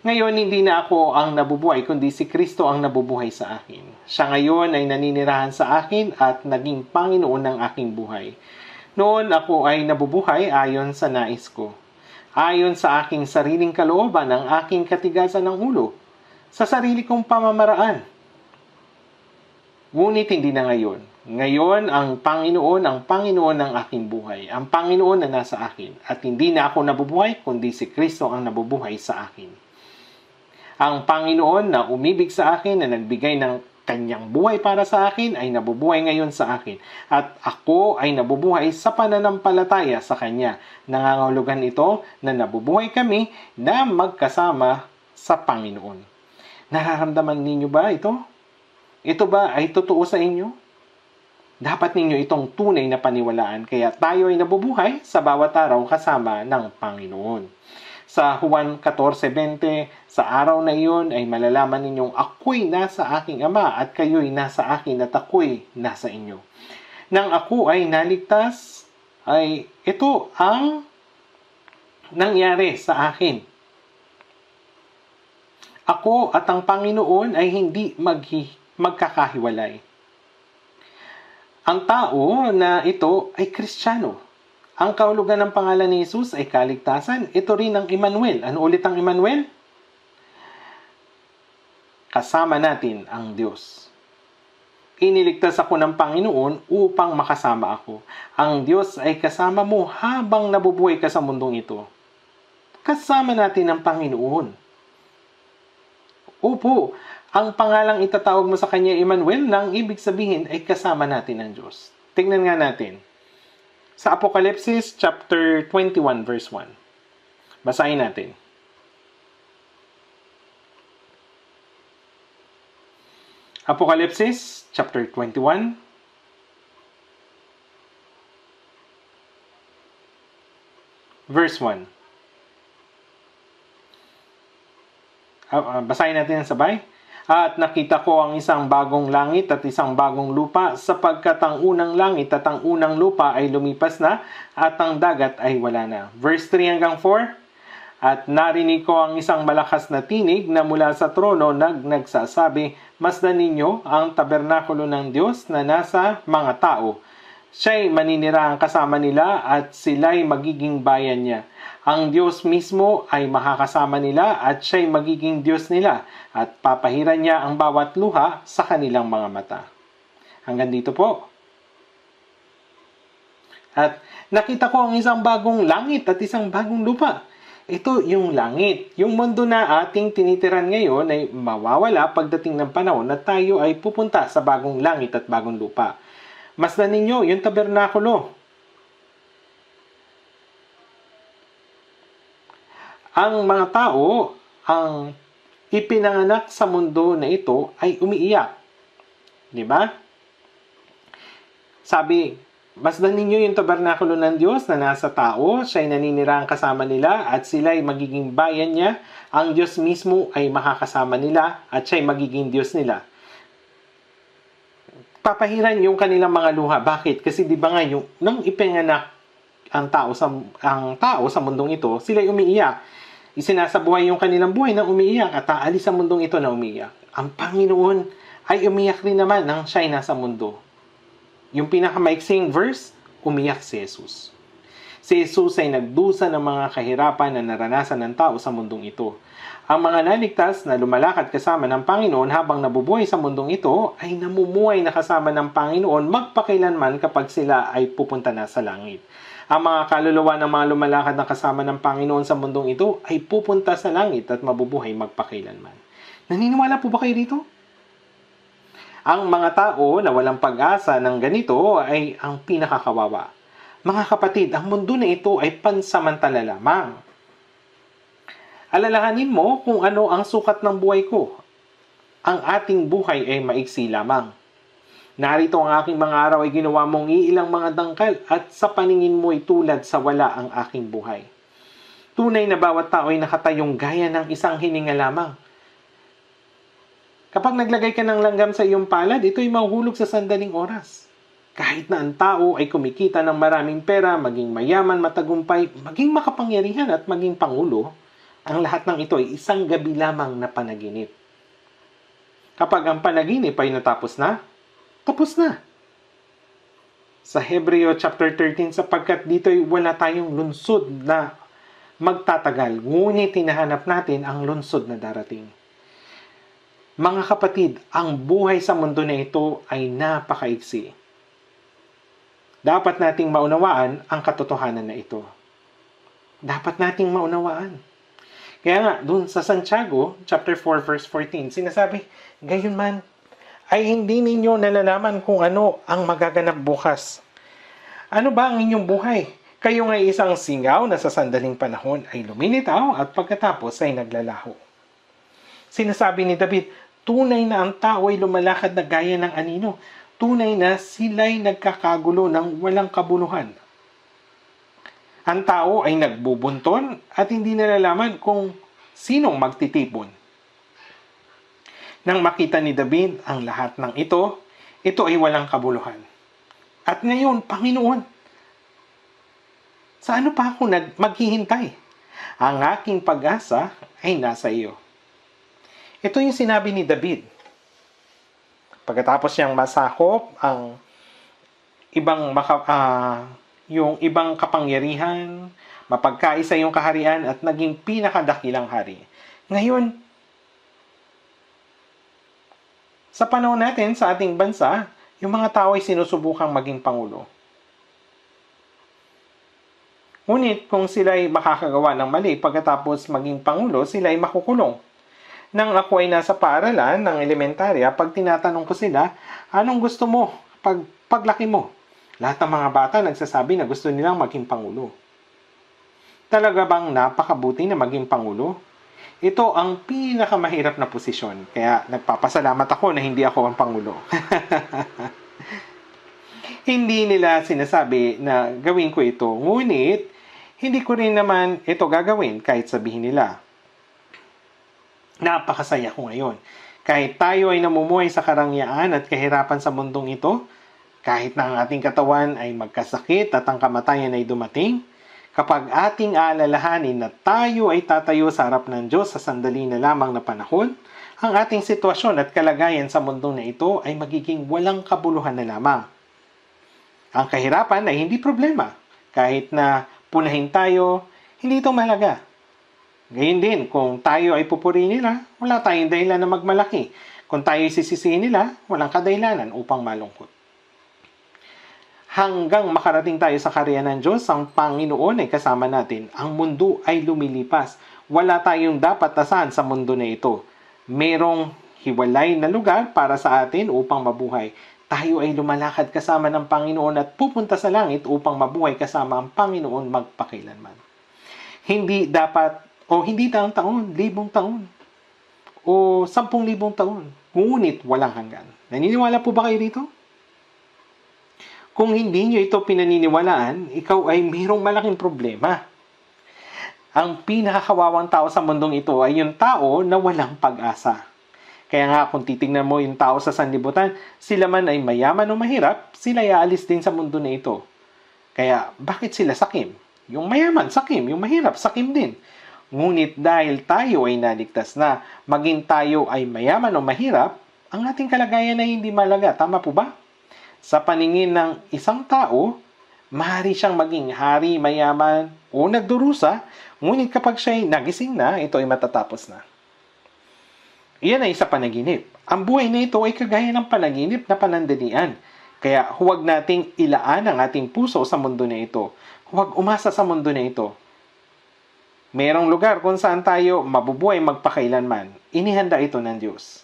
Ngayon, hindi na ako ang nabubuhay, kundi si Kristo ang nabubuhay sa akin. Siya ngayon ay naninirahan sa akin at naging Panginoon ng aking buhay. Noon ako ay nabubuhay ayon sa nais ko. Ayon sa aking sariling kalooban, ang aking katigasan ng ulo. Sa sarili kong pamamaraan. Ngunit hindi na ngayon. Ngayon, ang Panginoon ng aking buhay. Ang Panginoon na nasa akin. At hindi na ako nabubuhay, kundi si Kristo ang nabubuhay sa akin. Ang Panginoon na umibig sa akin, na nagbigay ng kanyang buhay para sa akin, ay nabubuhay ngayon sa akin. At ako ay nabubuhay sa pananampalataya sa Kanya. Nangangahulugan ito na nabubuhay kami na magkasama sa Panginoon. Nararamdaman ninyo ba ito? Ito ba ay totoo sa inyo? Dapat ninyo itong tunay na paniwalaan, kaya tayo ay nabubuhay sa bawat araw kasama ng Panginoon. Sa Juan 14:20, sa araw na iyon ay malalaman ninyong ako'y nasa aking Ama at kayo'y nasa akin at ako'y nasa inyo. nang ako ay naligtas, ay ito ang nangyari sa akin. Ako at ang Panginoon ay hindi magkakahiwalay. Ang tao na ito ay Kristiyano. Ang kahulugan ng pangalan ni Jesus ay kaligtasan. Ito rin ang Emmanuel. Ano ulit ang Emmanuel? Kasama natin ang Diyos. Iniligtas ako ng Panginoon upang makasama ako. Ang Diyos ay kasama mo habang nabubuhay ka sa mundong ito. Kasama natin ang Panginoon. Opo, ang pangalang itatawag mo sa kanya Emmanuel, nang ibig sabihin ay kasama natin ang Diyos. Tingnan nga natin. Sa Apokalipsis chapter 21 verse 1. Basahin natin. Apokalipsis chapter 21 verse 1. Basahin natin ang sabay. At nakita ko ang isang bagong langit at isang bagong lupa, sapagkat ang unang langit at ang unang lupa ay lumipas na, at ang dagat ay wala na. Verse 3 hanggang 4. At narinig ko ang isang malakas na tinig na mula sa trono nagsasabi, masdan ninyo ang tabernakulo ng Diyos na nasa mga tao. Siya'y maninirahan kasama nila at sila'y magiging bayan niya. Ang Diyos mismo ay makakasama nila at siya'y magiging Diyos nila at papahiran niya ang bawat luha sa kanilang mga mata. Hanggang dito po. At nakita ko ang isang bagong langit at isang bagong lupa. Ito yung langit. Yung mundo na ating tinitiran ngayon ay mawawala pagdating ng panahon na tayo ay pupunta sa bagong langit at bagong lupa. Masdan ninyo yung tabernakulo. Ang mga tao, ang ipinanganak sa mundo na ito ay umiiyak. Di ba? Sabi, masdan ninyo yung tabernakulo ng Diyos na nasa tao, siya'y naninirahan kasama nila at sila'y magiging bayan niya. Ang Diyos mismo ay makakasama nila at siya'y magiging Diyos nila. Papahiran yung kanilang mga luha. Bakit? Kasi di ba nga yung nang ipinanganak ang tao sa mundong ito, sila'y umiiyak. Isinasabuhay yung kanilang buhay na umiiyak at aalis sa mundong ito na umiiyak. Ang Panginoon ay umiyak rin naman nang siya'y nasa mundo. Yung pinakamaiksing verse, umiyak si Jesus. Si Jesus ay nagdusa ng mga kahirapan na naranasan ng tao sa mundong ito. Ang mga naligtas na lumalakad kasama ng Panginoon habang nabubuhay sa mundong ito ay namumuhay na kasama ng Panginoon magpakailanman kapag sila ay pupunta na sa langit. Ang mga kaluluwa ng mga lumalakad na kasama ng Panginoon sa mundong ito ay pupunta sa langit at mabubuhay magpakailanman. Naniniwala po ba kayo dito? Ang mga tao na walang pag-asa ng ganito ay ang pinakakawawa. Mga kapatid, ang mundo na ito ay pansamantala lamang. Alalahanin mo kung ano ang sukat ng buhay ko. Ang ating buhay ay maiksi lamang. Narito ang aking mga araw ay ginawa mong iilang mga dangkal at sa paningin mo ay tulad sa wala ang aking buhay. Tunay na bawat tao ay nakatayong gaya ng isang hininga lamang. Kapag naglagay ka ng langgam sa iyong palad, ito ay mahuhulog sa sandaling oras. Kahit na ang tao ay kumikita ng maraming pera, maging mayaman, matagumpay, maging makapangyarihan at maging pangulo, ang lahat ng ito ay isang gabi lamang na panaginip. Kapag ang panaginip ay natapos na, tapos na. Sa Hebreo chapter 13, sapagkat dito ay wala tayong lunsod na magtatagal, ngunit hinahanap natin ang lunsod na darating. Mga kapatid, ang buhay sa mundo na ito ay napakaiksi. Dapat nating maunawaan ang katotohanan na ito. Dapat nating maunawaan. Kaya nga, dun sa Santiago, chapter 4, verse 14, sinasabi, gayon man, ay hindi ninyo nalalaman kung ano ang magaganap bukas. Ano ba ang inyong buhay? Kayo nga isang singaw na sa sandaling panahon ay lumilitaw at pagkatapos ay naglalaho. Sinasabi ni David, tunay na ang tao ay lumalakad na gaya ng anino. Tunay na sila'y nagkakagulo ng walang kabuluhan. Ang tao ay nagbubunton at hindi nalalaman kung sinong magtitipon. Nang makita ni David ang lahat ng ito ay walang kabuluhan. At ngayon, Panginoon, sa ano pa ako maghihintay? Ang aking pag-asa ay nasa iyo. Ito yung sinabi ni David. Pagkatapos niyang masakop ang yung ibang kapangyarihan, mapagkaisa yung kaharian at naging pinakadakilang hari. Ngayon, sa panahon natin, sa ating bansa, yung mga tao ay sinusubukang maging pangulo. Ngunit kung sila ay makakagawa ng mali pagkatapos maging pangulo, sila ay makukulong. Nang ako ay nasa paaralan ng elementarya, pag tinatanong ko sila, anong gusto mo paglaki mo? Lahat ng mga bata nagsasabi na gusto nilang maging pangulo. Talaga bang napakabuti na maging pangulo? Ito ang pinakamahirap na posisyon. Kaya nagpapasalamat ako na hindi ako ang pangulo. Hindi nila sinasabi na gawin ko ito. Ngunit, hindi ko rin naman ito gagawin kahit sabihin nila. Napakasaya ko ngayon. Kahit tayo ay namumuhay sa karangyaan at kahirapan sa mundong ito, kahit na ang ating katawan ay magkasakit at ang kamatayan ay dumating, kapag ating aalalahanin na tayo ay tatayo sa harap ng Diyos sa sandali na lamang na panahon, ang ating sitwasyon at kalagayan sa mundong na ito ay magiging walang kabuluhan na lamang. Ang kahirapan ay hindi problema. Kahit na punahin tayo, hindi ito mahalaga. Gayun din, kung tayo ay pupuri nila, wala tayong dahilan na magmalaki. Kung tayo ay sisisihin nila, walang kadahilanan upang malungkot. Hanggang makarating tayo sa kaharian ng Diyos, ang Panginoon ay kasama natin. Ang mundo ay lumilipas. Wala tayong dapat asahan sa mundo na ito. Merong hiwalay na lugar para sa atin upang mabuhay. Tayo ay lumalakad kasama ng Panginoon at pupunta sa langit upang mabuhay kasama ang Panginoon magpakailanman. Hindi dapat o hindi taon, 1,000 taon, o 10,000 taon, ngunit walang hanggan. Naniniwala po ba kayo dito? Kung hindi nyo ito pinaniniwalaan, ikaw ay mayroong malaking problema. Ang pinakakawawang tao sa mundong ito ay yung tao na walang pag-asa. Kaya nga kung titingnan mo yung tao sa sanlibutan, sila man ay mayaman o mahirap, sila ay aalis din sa mundo na ito. Kaya bakit sila sakim? Yung mayaman, sakim. Yung mahirap, sakim din. Ngunit dahil tayo ay naligtas na, maging tayo ay mayaman o mahirap, ang ating kalagayan ay hindi malaga. Tama po ba? Sa paningin ng isang tao, maaari siyang maging hari, mayaman, o nagdurusa, ngunit kapag siya ay nagising na, ito ay matatapos na. Iyan ay sa panaginip. Ang buhay na ito ay kagaya ng panaginip na panandalian. Kaya huwag nating ilaan ang ating puso sa mundo na ito. Huwag umasa sa mundo na ito. Merong lugar kung saan tayo mabubuhay magpakailanman. Inihanda ito ng Diyos.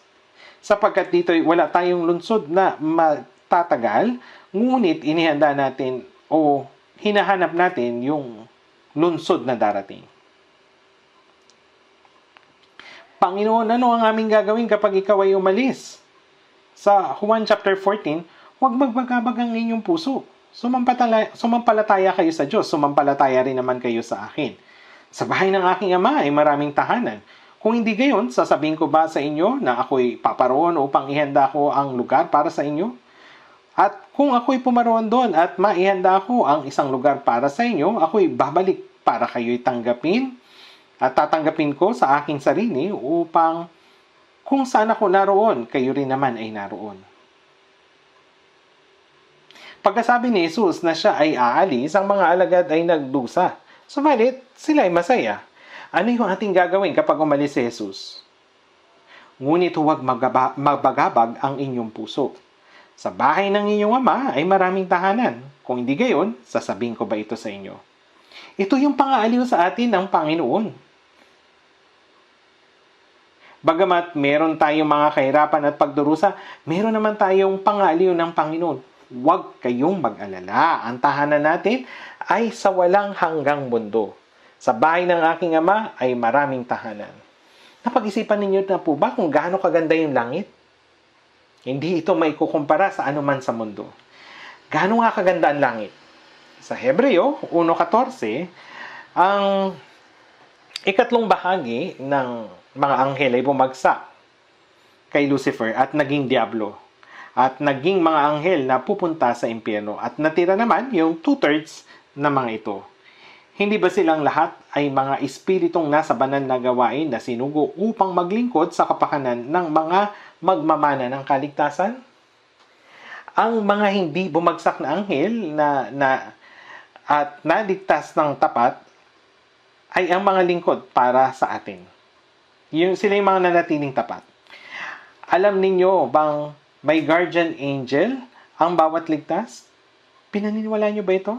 Sapagkat dito wala tayong lungsod na matatagal, ngunit inihanda natin o hinahanap natin yung lungsod na darating. Panginoon, ano ang aming gagawin kapag ikaw ay umalis? Sa Juan chapter 14, huwag magbagabag ang inyong puso. Sumampalataya kayo sa Diyos, sumampalataya rin naman kayo sa akin. Sa bahay ng aking ama ay maraming tahanan. Kung hindi gayon, sasabihin ko ba sa inyo na ako'y paparoon upang ihanda ko ang lugar para sa inyo? At kung ako'y pumaroon doon at maihanda ko ang isang lugar para sa inyo, ako'y babalik para kayo'y tanggapin at tatanggapin ko sa aking sarili upang kung saan ako naroon, kayo rin naman ay naroon. Pagkasabi ni Jesus na siya ay aalis, ang mga alagad ay nagdusa. Subalit, sila ay masaya. Ano yung ating gagawin kapag umalis si Jesus? Ngunit huwag magbagabag ang inyong puso. Sa bahay ng inyong ama ay maraming tahanan. Kung hindi gayon, sasabihin ko ba ito sa inyo? Ito yung pangaaliw sa atin ng Panginoon. Bagamat meron tayong mga kahirapan at pagdurusa, meron naman tayong pangaaliw ng Panginoon. Huwag kayong mag-alala. Ang tahanan natin ay sa walang hanggang mundo. Sa bahay ng aking ama ay maraming tahanan. Napag-isipan ninyo na po ba kung gaano kaganda yung langit? Hindi ito maikukumpara sa anuman sa mundo. Gaano nga kaganda ang langit? Sa Hebreo 1:14, ang ikatlong bahagi ng mga anghel ay bumagsak kay Lucifer at naging diablo. at naging mga anghel na pupunta sa impyerno at natira naman yung 2/3 na mga ito. Hindi ba silang lahat ay mga espiritong nasa banal na gawain na sinugo upang maglingkod sa kapakanan ng mga magmamana ng kaligtasan? Ang mga hindi bumagsak na anghel at naligtas ng tapat ay ang mga lingkod para sa atin. Sila yung mga nanatiling tapat. Alam ninyo bang may guardian angel ang bawat ligtas? Pinaniniwalaan nyo ba ito?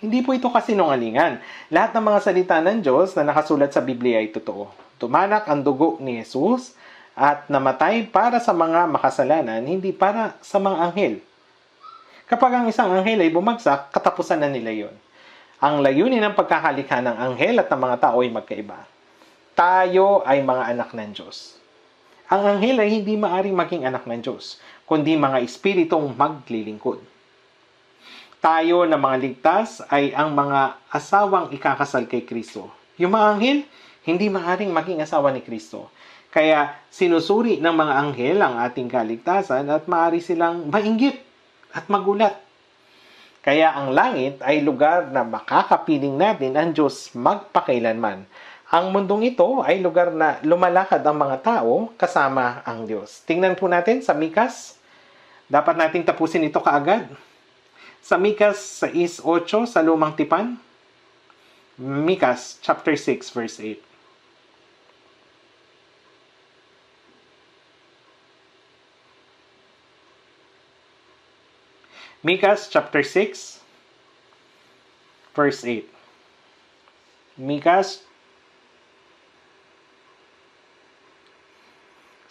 Hindi po ito kasinungalingan. Lahat ng mga salita ng Diyos na nakasulat sa Biblia ay totoo. Tumanak ang dugo ni Jesus at namatay para sa mga makasalanan, hindi para sa mga anghel. Kapag ang isang anghel ay bumagsak, katapusan na nila yon. Ang layunin ng pagkakalikha ng anghel at ng mga tao ay magkaiba. Tayo ay mga anak ng Diyos. Ang anghel ay hindi maaring maging anak ng Diyos, kundi mga espiritong maglilingkod. Tayo na mga ligtas ay ang mga asawang ikakasal kay Kristo. Yung mga anghel, hindi maaring maging asawa ni Kristo. Kaya sinusuri ng mga anghel ang ating kaligtasan at maaari silang mainggit at magulat. Kaya ang langit ay lugar na makakapiling natin ang Diyos magpakailanman. Ang mundong ito ay lugar na lumalakad ang mga tao kasama ang Diyos. Tingnan po natin sa Mikas. Dapat nating tapusin ito kaagad. Sa Mikas 6:8 sa Lumang Tipan. Mikas chapter 6 verse 8. Mikas chapter 6 verse 8. Mikas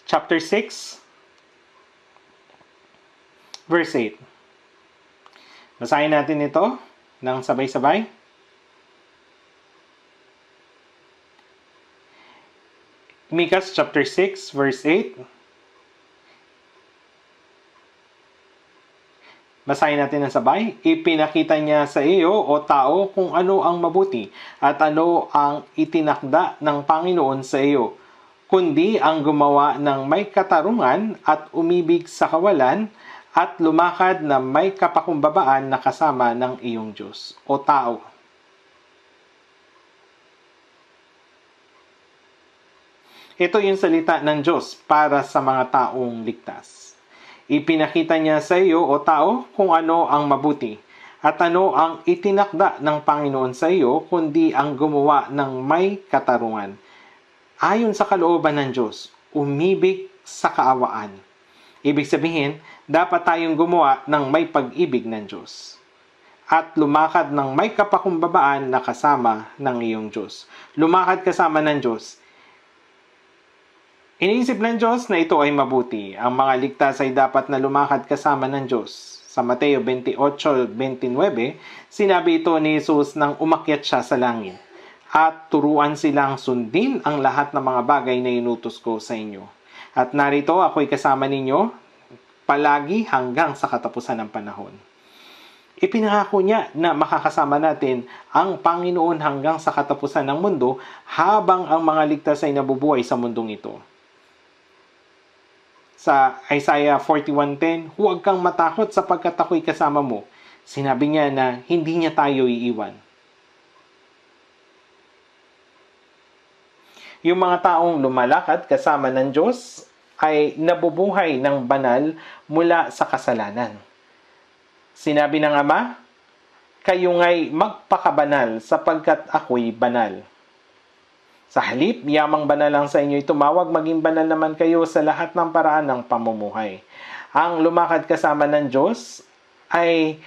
chapter 6 verse 8. Basahin natin ito ng sabay-sabay. Mikas chapter 6 verse 8. Basahin natin ng sabay. Ipinakita niya sa iyo, o tao, kung ano ang mabuti at ano ang itinakda ng Panginoon sa iyo, kundi ang gumawa ng may katarungan at umibig sa kawalan at lumakad na may kapakumbabaan na kasama ng iyong Diyos, o tao. Ito yung salita ng Diyos para sa mga taong ligtas. Ipinakita niya sa iyo, o tao, kung ano ang mabuti at ano ang itinakda ng Panginoon sa iyo, kundi ang gumawa ng may katarungan. Ayon sa kalooban ng Diyos, umibig sa kaawaan. Ibig sabihin, dapat tayong gumawa ng may pag-ibig ng Diyos at lumakad ng may kapakumbabaan na kasama ng iyong Diyos. Lumakad kasama ng Diyos. Iniisip ng Diyos na ito ay mabuti. Ang mga ligtas ay dapat na lumakad kasama ng Diyos. Sa Mateo 28:29, sinabi ito ni Jesus nang umakyat siya sa langit. At turuan silang sundin ang lahat ng mga bagay na inutos ko sa inyo. At narito ako'y kasama ninyo palagi hanggang sa katapusan ng panahon. Ipinangako niya na makakasama natin ang Panginoon hanggang sa katapusan ng mundo habang ang mga ligtas ay nabubuhay sa mundong ito. Sa Isaiah 41:10, huwag kang matakot sapagkat ako'y kasama mo. Sinabi niya na hindi niya tayo iiwan. Yung mga taong lumalakad kasama ng Diyos ay nabubuhay ng banal mula sa kasalanan. Sinabi ng Ama, kayo nga'y magpakabanal sapagkat ako'y banal. Sa halip, yamang banal lang sa inyo'y tumawag, maging banal naman kayo sa lahat ng paraan ng pamumuhay. Ang lumakad kasama ng Diyos ay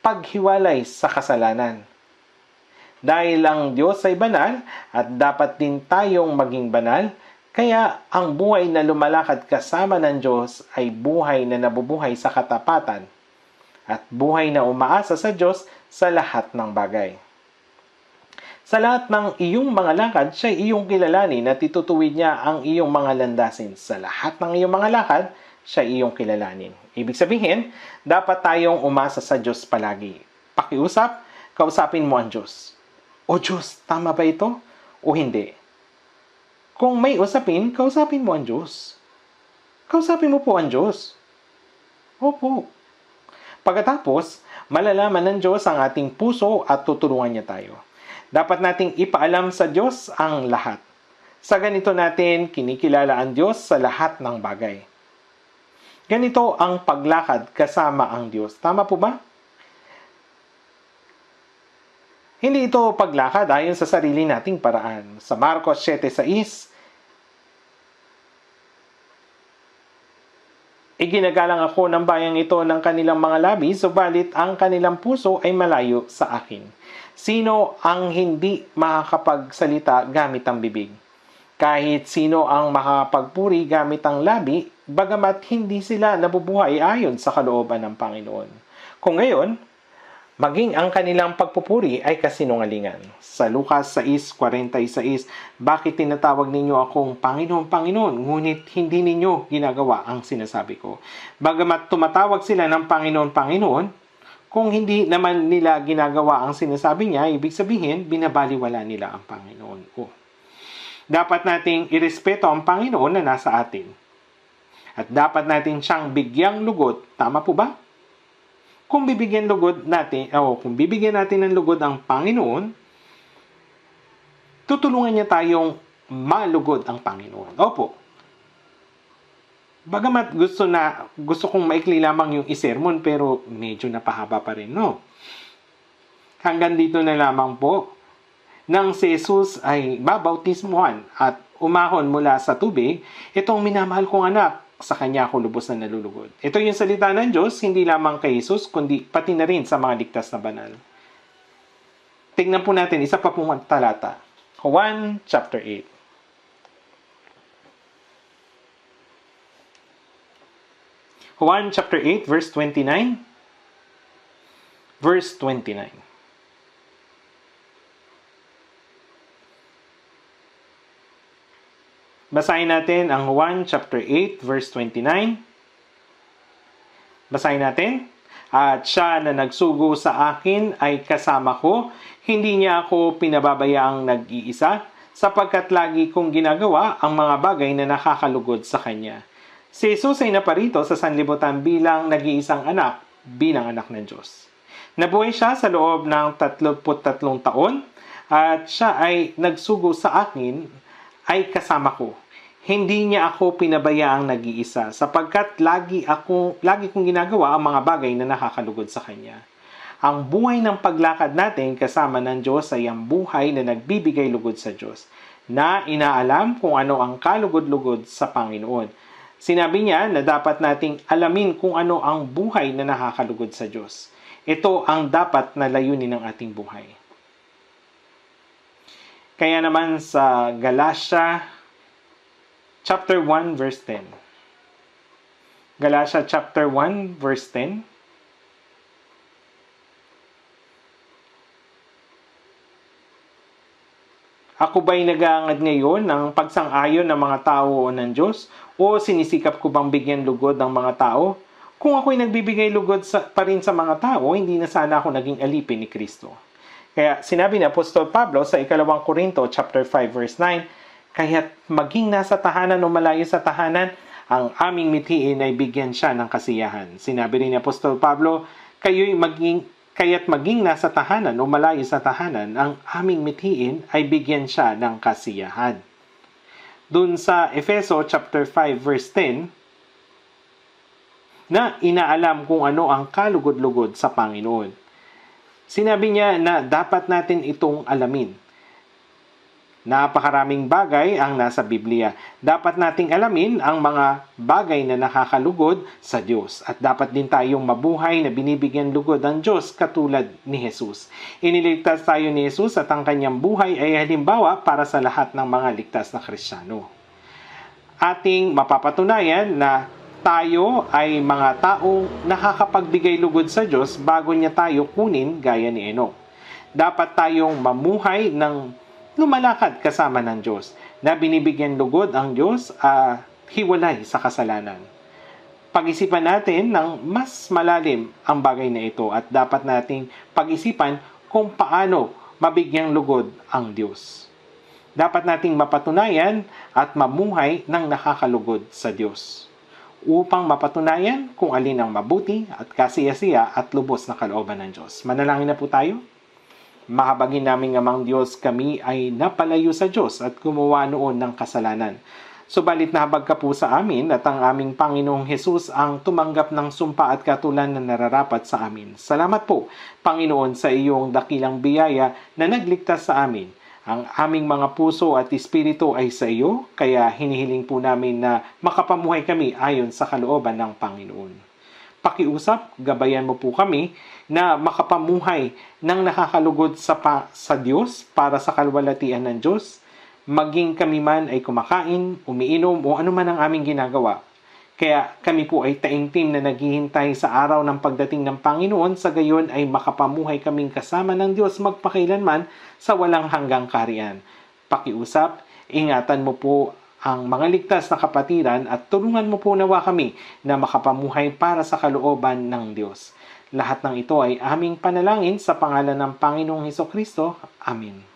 paghiwalay sa kasalanan. Dahil ang Diyos ay banal at dapat din tayong maging banal, kaya ang buhay na lumalakad kasama ng Diyos ay buhay na nabubuhay sa katapatan at buhay na umaasa sa Diyos sa lahat ng bagay. Sa lahat ng iyong mga lakad, siya iyong kilalanin at itutuwid niya ang iyong mga landasin. Sa lahat ng iyong mga lakad, siya iyong kilalanin. Ibig sabihin, dapat tayong umasa sa Diyos palagi. Pakiusap, kausapin mo ang Diyos. O Diyos, tama ba ito? O hindi? Kung may usapin, kausapin mo ang Diyos. Kausapin mo po ang Diyos. Opo. Pagkatapos, malalaman ng Diyos ang ating puso at tutulungan niya tayo. Dapat nating ipaalam sa Diyos ang lahat. Sa ganito natin kinikilala ang Diyos sa lahat ng bagay. Ganito ang paglakad kasama ang Diyos. Tama po ba? Hindi ito paglakad ayon sa sarili nating paraan. Sa Marcos 7:6, iginagalang ako ng bayang ito ng kanilang mga labi, subalit ang kanilang puso ay malayo sa akin. Sino ang hindi makakapagsalita gamit ang bibig? Kahit sino ang makakapagpuri gamit ang labi, bagamat hindi sila nabubuhay ayon sa kalooban ng Panginoon. Kung ngayon, maging ang kanilang pagpupuri ay kasinungalingan. Sa Lucas 6:46, bakit tinatawag ninyo akong Panginoon, Panginoon, ngunit hindi ninyo ginagawa ang sinasabi ko? Bagamat tumatawag sila ng Panginoon, Panginoon, kung hindi naman nila ginagawa ang sinasabi niya, ibig sabihin, binabaliwala nila ang Panginoon. Dapat nating irespeto ang Panginoon na nasa atin. At dapat natin siyang bigyang lugod. Tama po ba? Kung bibigyan natin ng lugod ang Panginoon, tutulungan niya tayong malugod ang Panginoon. Opo. Bagamat gusto kong maikli lamang yung isermon, pero medyo napahaba pa rin, no? Hanggang dito na lamang po. Nang si Jesus ay babautismuhan at umahon mula sa tubig, itong minamahal kong anak, sa kanya ako lubos na nalulugod. Ito yung salita ng Diyos, hindi lamang kay Jesus, kundi pati na rin sa mga ligtas na banal. Tingnan po natin, isa pa pong talata. Juan chapter 8. Juan chapter 8, verse 29. Verse 29. Basahin natin ang Juan chapter 8 verse 29. Basahin natin. At siya na nagsugo sa akin ay kasama ko. Hindi niya ako pinababayaang nag-iisa, sapagkat lagi kong ginagawa ang mga bagay na nakakalugod sa kanya. Si Jesus ay naparito sa sanlibutan bilang nag-iisang anak, bilang anak ng Diyos. Nabuhay siya sa loob ng 33 taon at siya ay nagsugo sa akin ay kasama ko. Hindi niya ako pinabayaang nag-iisa sapagkat lagi kong ginagawa ang mga bagay na nakakalugod sa kanya. Ang buhay ng paglakad natin kasama ng Diyos ay ang buhay na nagbibigay lugod sa Diyos, na inaalam kung ano ang kalugod-lugod sa Panginoon. Sinabi niya na dapat nating alamin kung ano ang buhay na nakakalugod sa Diyos. Ito ang dapat na layunin ng ating buhay. Kaya naman sa Galatia chapter 1 verse 10. Galatia chapter 1 verse 10. Ako ba'y nag-aangad ngayon ng pagsang-ayon ng mga tao o ng Diyos? O sinisikap ko bang bigyan lugod ng mga tao? Kung ako'y nagbibigay lugod pa rin sa mga tao, hindi na sana ako naging alipin ni Kristo. Kaya sinabi ni Apostol Pablo sa 2 Korinto chapter 5 verse 9, kaya't maging nasa tahanan o malayo sa tahanan, ang aming mithiin ay bigyan siya ng kasiyahan. Sinabi rin ni Apostol Pablo, kaya't maging nasa tahanan o malayo sa tahanan, ang aming mithiin ay bigyan siya ng kasiyahan. Dun sa Efeso chapter 5 verse 10, na inaalam kung ano ang kalugod-lugod sa Panginoon. Sinabi niya na dapat natin itong alamin. Napakaraming bagay ang nasa Biblia. Dapat nating alamin ang mga bagay na nakakalugod sa Diyos. At dapat din tayong mabuhay na binibigyan lugod ng Diyos katulad ni Jesus. Iniligtas tayo ni Jesus at ang kanyang buhay ay halimbawa para sa lahat ng mga ligtas na Kristiyano. Ating mapapatunayan na tayo ay mga taong nakakapagbigay lugod sa Diyos bago niya tayo kunin gaya ni Enoch. Dapat tayong mamuhay ng lumalakad kasama ng Diyos, na binibigyan lugod ang Diyos hiwalay sa kasalanan. Pag-isipan natin ng mas malalim ang bagay na ito at dapat nating pag-isipan kung paano mabigyang lugod ang Diyos. Dapat nating mapatunayan at mamuhay ng nakakalugod sa Diyos. upang mapatunayan kung alin ang mabuti at kasiyasiya at lubos na kalooban ng Diyos. Manalangin na po tayo. Mahabagin naming Amang Diyos, kami ay napalayo sa Diyos at gumawa noon ng kasalanan. Subalit nahabag ka po sa amin at ang aming Panginoong Hesus ang tumanggap ng sumpa at katulan na nararapat sa amin. Salamat po, Panginoon, sa iyong dakilang biyaya na nagligtas sa amin. Ang aming mga puso at espiritu ay sa iyo, kaya hinihiling po namin na makapamuhay kami ayon sa kalooban ng Panginoon. Pakiusap, gabayan mo po kami na makapamuhay ng nakakalugod sa Diyos para sa kalwalatian ng Diyos, maging kami man ay kumakain, umiinom o anuman ang aming ginagawa. Kaya kami po ay taimtim na naghihintay sa araw ng pagdating ng Panginoon, sa gayon ay makapamuhay kaming kasama ng Diyos magpakailanman sa walang hanggang kaharian. Pakiusap, ingatan mo po ang mga ligtas na kapatiran at tulungan mo po nawa kami na makapamuhay para sa kalooban ng Diyos. Lahat ng ito ay aming panalangin sa pangalan ng Panginoong Hesukristo. Amen.